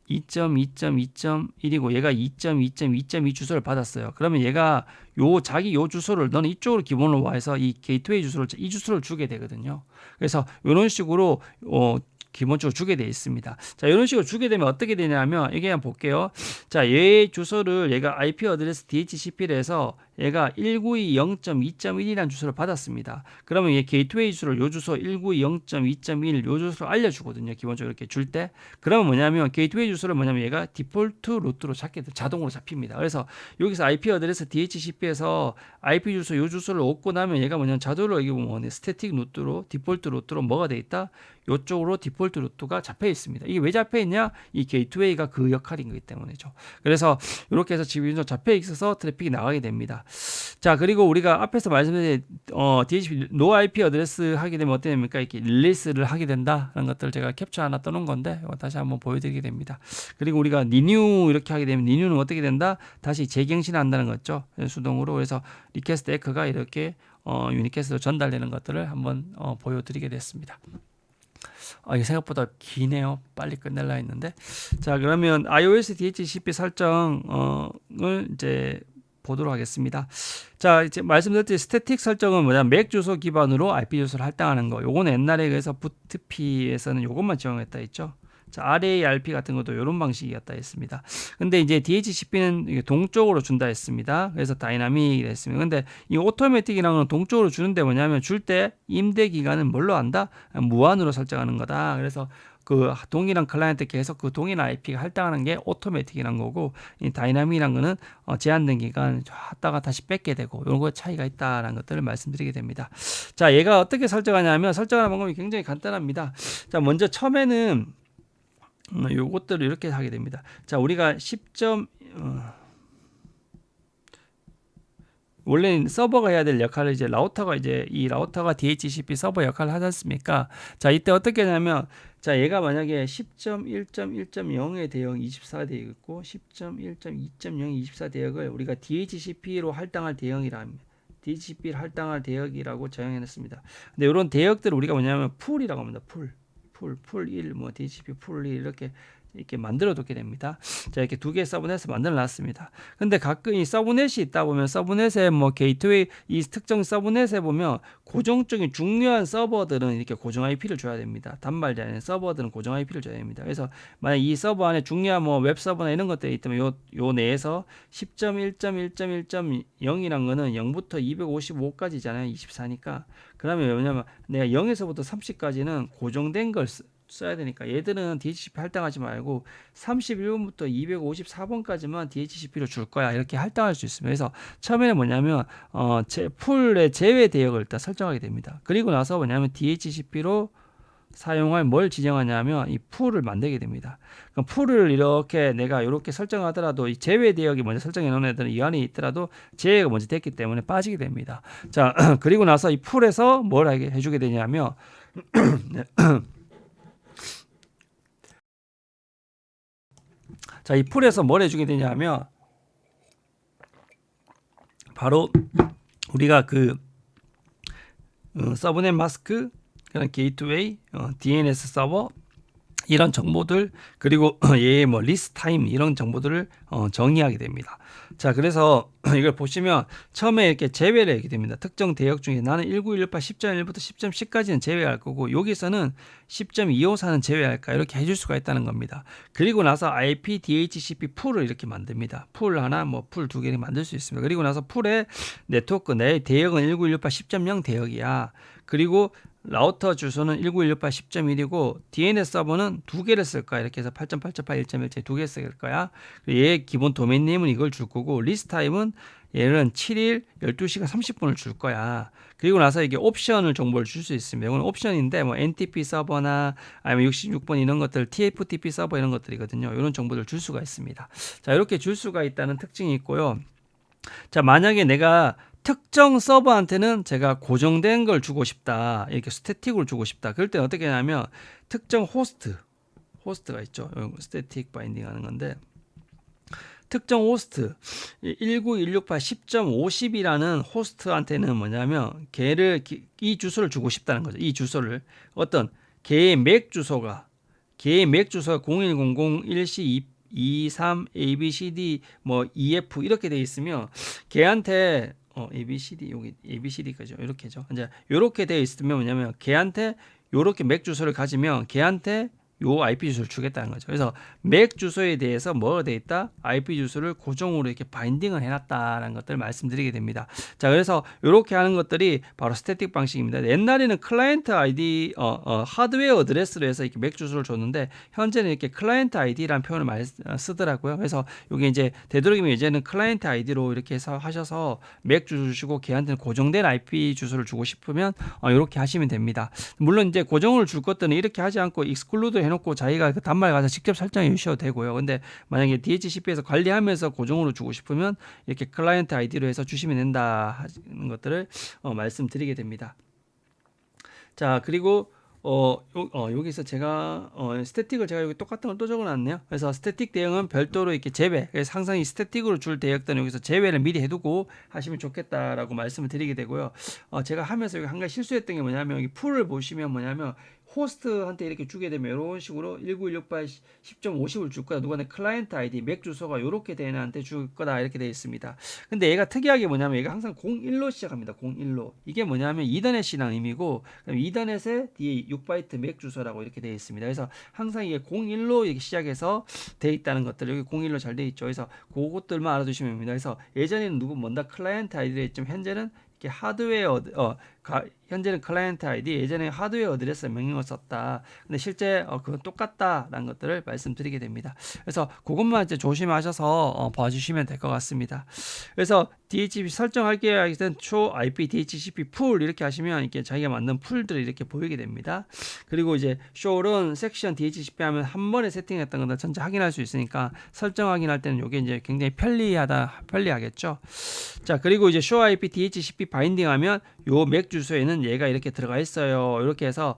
2.2.2.1이고 얘가 2.2.2.2 주소를 받았어요. 그러면 얘가 자기 요 주소를 너는 이쪽으로 기본으로 와서 이 게이트웨이 주소를 이 주소를 주게 되거든요. 그래서 이런 식으로 기본적으로 주게 돼 있습니다. 자, 이런 식으로 주게 되면 어떻게 되냐면 이게 한번 볼게요. 자, 얘 주소를 얘가 IP 어드레스 DHCP를 해서 얘가 192.0.2.1이라는 주소를 받았습니다. 그러면 얘 게이트웨이 주소를 요 주소 192.0.2.1 요 주소를 알려주거든요. 기본적으로 이렇게 줄 때. 그러면 뭐냐면 게이트웨이 주소를 뭐냐면 얘가 디폴트 루트로 자동으로 잡힙니다. 그래서 여기서 IP 어드레스 DHCP에서 IP 주소 요 주소를 얻고 나면 얘가 뭐냐면 자동으로 여기 보면 스태틱 루트로 디폴트 루트로 뭐가 돼 있다? 요쪽으로 디폴트 루트가 잡혀 있습니다. 이게 왜 잡혀 있냐? 이 게이트웨이가 그 역할인 거기 때문이죠. 그래서 이렇게 해서 지금 잡혀 있어서 트래픽이 나가게 됩니다. 자, 그리고 우리가 앞에서 말씀드린 DHCP 노 IP 어드레스 하게 되면 어떻게 됩니까? 이렇게 릴리스를 하게 된다라는 것들을 제가 캡처 하나 떠놓은 건데 다시 한번 보여드리게 됩니다. 그리고 우리가 리뉴 이렇게 하게 되면 리뉴는 어떻게 된다? 다시 재갱신한다는 거죠. 수동으로. 그래서 리퀘스트 에크가 이렇게 유니캐스트로 전달되는 것들을 한번 보여드리게 됐습니다. 이게 생각보다 기네요. 빨리 끝낼라 했는데. 자, 그러면 iOS DHCP 설정을 이제 보도록 하겠습니다. 자, 이제 말씀드렸듯이 스태틱 설정은 뭐냐? 맥 주소 기반으로 IP 주소를 할당하는 거. 요거는 옛날에 그래서 부트피에서는 요것만 지원했다 했죠. 자, RARP 같은 것도 이런 방식이었다 했습니다. 근데 이제 DHCP는 동쪽으로 준다 했습니다. 그래서 다이나믹이 됐습니다. 근데 이 오토매틱이라는 건 동쪽으로 주는데 뭐냐면 줄 때 임대 기간은 뭘로 한다? 무한으로 설정하는 거다. 그래서 그 동일한 클라이언트 계속 그 동일한 IP가 할당하는 게 오토매틱이란 거고, 이 다이나믹이란 거는 제한된 기간 하다가 다시 뺏게 되고 이런 거 차이가 있다라는 것들을 말씀드리게 됩니다. 자, 얘가 어떻게 설정하냐면 설정하는 방법이 굉장히 간단합니다. 자, 먼저 처음에는 요것들을 이렇게 하게 됩니다. 자, 우리가 10점 원래는 서버가 해야 될 역할을 이제 라우터가 이 라우터가 DHCP 서버 역할을 하지 않습니까? 자, 이때 어떻게 하냐면 자, 얘가 만약에 10.1.1.0의 대역 24대역 있고 10.1.2.0의 24대역을 우리가 DHCP로 할당할 대역이라 합니다. DHCP를 할당할 대역이라고 정의해놨습니다. 근데 이런 대역들을 우리가 뭐냐면 풀이라고 합니다. 풀 1, 뭐 DHCP 풀 1 이렇게 만들어 두게 됩니다. 자, 이렇게 두 개의 서브넷을 만들어 놨습니다. 근데 가끔 이 서브넷이 있다 보면 서브넷에 뭐 게이트웨이 이 특정 서브넷에 보면 고정적인 중요한 서버들은 이렇게 고정 IP를 줘야 됩니다. 단말이 아닌 서버들은 고정 IP를 줘야 됩니다. 그래서 만약 이 서버 안에 중요한 뭐 웹 서버나 이런 것들이 있다면 요 내에서 10.1.1.1.0이란 거는 0부터 255까지잖아요. 24니까. 그러면 뭐냐면 내가 0에서부터 30까지는 고정된 걸 써야 되니까 얘들은 DHCP 할당하지 말고 31번부터 254번까지만 DHCP로 줄 거야. 이렇게 할당할 수 있습니다. 그래서 처음에는 뭐냐면 풀의 제외 대역을 일단 설정하게 됩니다. 그리고 나서 뭐냐면 DHCP로 사용할 뭘 지정하냐면 이 풀을 만들게 됩니다. 그럼 풀을 이렇게 내가 이렇게 설정하더라도 이 제외 대역이 먼저 설정해 놓은 애들은 이 안에 있더라도 제외가 먼저 됐기 때문에 빠지게 됩니다. 자, 그리고 나서 이 풀에서 뭘 하게 해주게 되냐면 자, 이 풀에서 뭘 해주게 되냐면 바로 우리가 그 서브넷 마스크, 그런 게이트웨이, DNS 서버 이런 정보들 그리고 얘의 뭐 리스트 타임 이런 정보들을 정의하게 됩니다. 자, 그래서 이걸 보시면 처음에 이렇게 제외를 하게 됩니다. 특정 대역 중에 나는 19.168 10.1부터 10.10까지는 제외할 거고 여기서는 10.254는 제외할까 이렇게 해줄 수가 있다는 겁니다. 그리고 나서 IP DHCP 풀을 이렇게 만듭니다. 풀 하나 뭐 풀 두 개를 만들 수 있습니다. 그리고 나서 풀에 네트워크 내 대역은 19.168 10.0 대역이야. 그리고 라우터 주소는 19.168 10.1이고 DNS 서버는 두 개를 쓸 거야. 이렇게 해서 8.8.8 1.1째 두 개 쓸 거야. 얘 기본 도메인 네임은 이걸 줄 거고 리스트 타입은 얘는 7일 12시간 30분을 줄 거야. 그리고 나서 이게 옵션을 정보를 줄 수 있습니다. 이건 옵션인데 뭐 NTP 서버나 아니면 66번 이런 것들, TFTP 서버 이런 것들이거든요. 이런 정보를 줄 수가 있습니다. 자, 이렇게 줄 수가 있다는 특징이 있고요. 자, 만약에 내가 특정 서버한테는 제가 고정된 걸 주고 싶다. 이렇게 스태틱으로 주고 싶다. 그럴 때 어떻게 하냐면 특정 호스트가 있죠. 스태틱 바인딩 하는 건데 특정 호스트 19168 10.50이라는 호스트한테는 뭐냐면 걔를 이 주소를 주고 싶다는 거죠. 이 주소를 어떤 걔의 맥 주소가 0100 23 ABCD 뭐 EF 이렇게 돼 있으면 걔한테 ABCD 여기 ABCD까지 이렇게죠. 이제 이렇게 돼 있으면 뭐냐면 걔한테 요렇게 맥 주소를 가지면 걔한테 요 IP 주소를 주겠다는 거죠. 그래서 맥 주소에 대해서 뭐가 돼 있다? IP 주소를 고정으로 이렇게 바인딩을 해놨다라는 것들을 말씀드리게 됩니다. 자, 그래서 이렇게 하는 것들이 바로 스태틱 방식입니다. 옛날에는 클라이언트 아이디, 하드웨어 어드레스로 해서 이렇게 맥 주소를 줬는데 현재는 이렇게 클라이언트 아이디라는 표현을 많이 쓰더라고요. 그래서 이게 이제 되도록이면 이제는 클라이언트 아이디로 이렇게 해서 하셔서 맥 주소 주시고 걔한테는 고정된 IP 주소를 주고 싶으면 이렇게 하시면 됩니다. 물론 이제 고정을 줄 것들은 이렇게 하지 않고 익스클루드 해놓고 자기가 그 단말 가서 직접 설정해 주셔도 되고요. 근데 만약에 DHCP에서 관리하면서 고정으로 주고 싶으면 이렇게 클라이언트 아이디로 해서 주시면 된다 하는 것들을 말씀드리게 됩니다. 자, 그리고 여기서 제가 스태틱을 제가 여기 똑같은 걸 또 적어놨네요. 그래서 스태틱 대응은 별도로 이렇게 제외. 그래서 항상 이 스태틱으로 줄 대역들은 여기서 제외를 미리 해두고 하시면 좋겠다라고 말씀을 드리게 되고요. 제가 하면서 여기 한 가지 실수했던 게 뭐냐면 여기 풀을 보시면 뭐냐면 호스트한테 이렇게 주게 되면 이런 식으로 19168 10.50을 줄 거다. 누가 내 클라이언트 아이디 맥 주소가 이렇게 되는 한테 줄 거다 이렇게 되어 있습니다. 근데 얘가 특이하게 뭐냐면 얘가 항상 01로 시작합니다. 01로. 이게 뭐냐면 이더넷이라는 의미고 이더넷에 뒤에 6바이트 맥 주소라고 이렇게 되어 있습니다. 그래서 항상 이게 01로 이렇게 시작해서 되어 있다는 것들 여기 01로 잘 되어 있죠. 그래서 그것들만 알아두시면 됩니다. 그래서 예전에는 뭔가 클라이언트 아이디를 했지만 현재는 이렇게 하드웨어 현재는 클라이언트 아이디, 예전에 하드웨어 어드레스 명령을 썼다. 근데 실제 그건 똑같다라는 것들을 말씀드리게 됩니다. 그래서 그것만 이제 조심하셔서 봐주시면 될 것 같습니다. 그래서 DHCP 설정할게요 하기는 show IP DHCP 풀 이렇게 하시면 이렇게 자기가 만든 풀들이 이렇게 보이게 됩니다. 그리고 이제 show는 섹션 DHCP 하면 한 번에 세팅했던 것들 전체 확인할 수 있으니까 설정 확인할 때는 이게 이제 굉장히 편리하겠죠. 자, 그리고 이제 show IP DHCP 바인딩 하면 요 맥 주소에는 얘가 이렇게 들어가 있어요. 이렇게 해서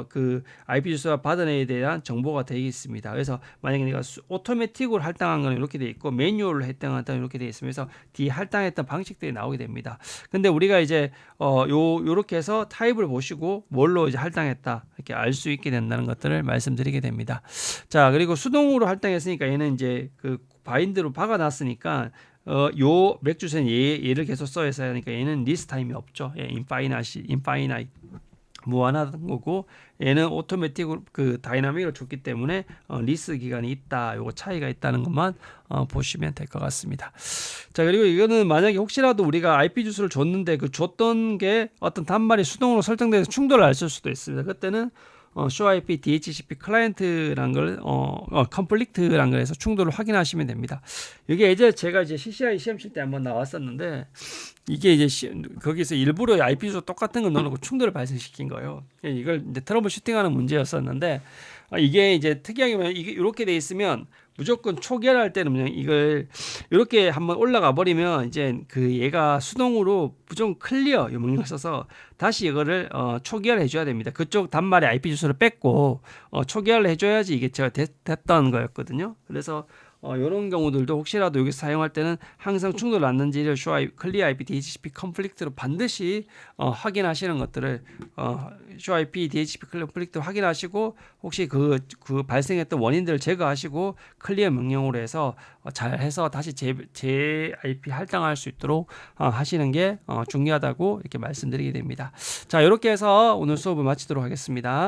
그 IP 주소와 받은 애에 대한 정보가 되어 있습니다. 그래서 만약에 내가 오토매틱으로 할당한 거는 이렇게 되어 있고 매뉴얼로 할당한 거는 이렇게 되어 있으면서 뒤에 할당했던 방식들이 나오게 됩니다. 근데 우리가 이제 요렇게 해서 타입을 보시고 뭘로 이제 할당했다 이렇게 알 수 있게 된다는 것들을 말씀드리게 됩니다. 자, 그리고 수동으로 할당했으니까 얘는 이제 그 바인드로 박아놨으니까 요 맥 주소는 얘를 계속 써야 하니까 얘는 리스트 타임이 없죠. 인파이나이트 무한하던 거고 얘는 오토매틱으로 그 다이나믹으로 줬기 때문에 리스 기간이 있다. 요거 차이가 있다는 것만 보시면 될 것 같습니다. 자, 그리고 이거는 만약에 혹시라도 우리가 IP 주소를 줬는데 그 줬던 게 어떤 단말이 수동으로 설정돼서 충돌을 할 수도 있습니다. 그때는 show IP DHCP 클라이언트란 걸 컴플리트란 걸 해서 충돌을 확인하시면 됩니다. 이게 예전에 제가 이제 CCI 시험 칠 때 한번 나왔었는데 이게 이제 거기서 일부러 IP 주소 똑같은 거 넣어놓고 충돌을 발생시킨 거예요. 이걸 이제 트러블 슈팅하는 문제였었는데 이게 이제 특이하게 보면 이게 이렇게 돼 있으면 무조건 초기화할 때는 그냥 이걸 이렇게 한번 올라가 버리면 이제 그 얘가 수동으로 무조건 클리어 이 명령을 써서 다시 이거를 초기화를 해줘야 됩니다. 그쪽 단말의 IP 주소를 뺏고 초기화를 해줘야지 이게 제가 됐던 거였거든요. 그래서 이런 경우들도 혹시라도 여기 사용할 때는 항상 충돌 났는지를 show 클리어 IP DHCP 컴플릭트로 반드시 확인하시는 것들을 show IP DHCP 컴플릭트 확인하시고 혹시 그 발생했던 원인들을 제거하시고 클리어 명령으로 해서 잘 해서 다시 재 IP 할당할 수 있도록 하시는 게 중요하다고 이렇게 말씀드리게 됩니다. 자, 이렇게 해서 오늘 수업을 마치도록 하겠습니다.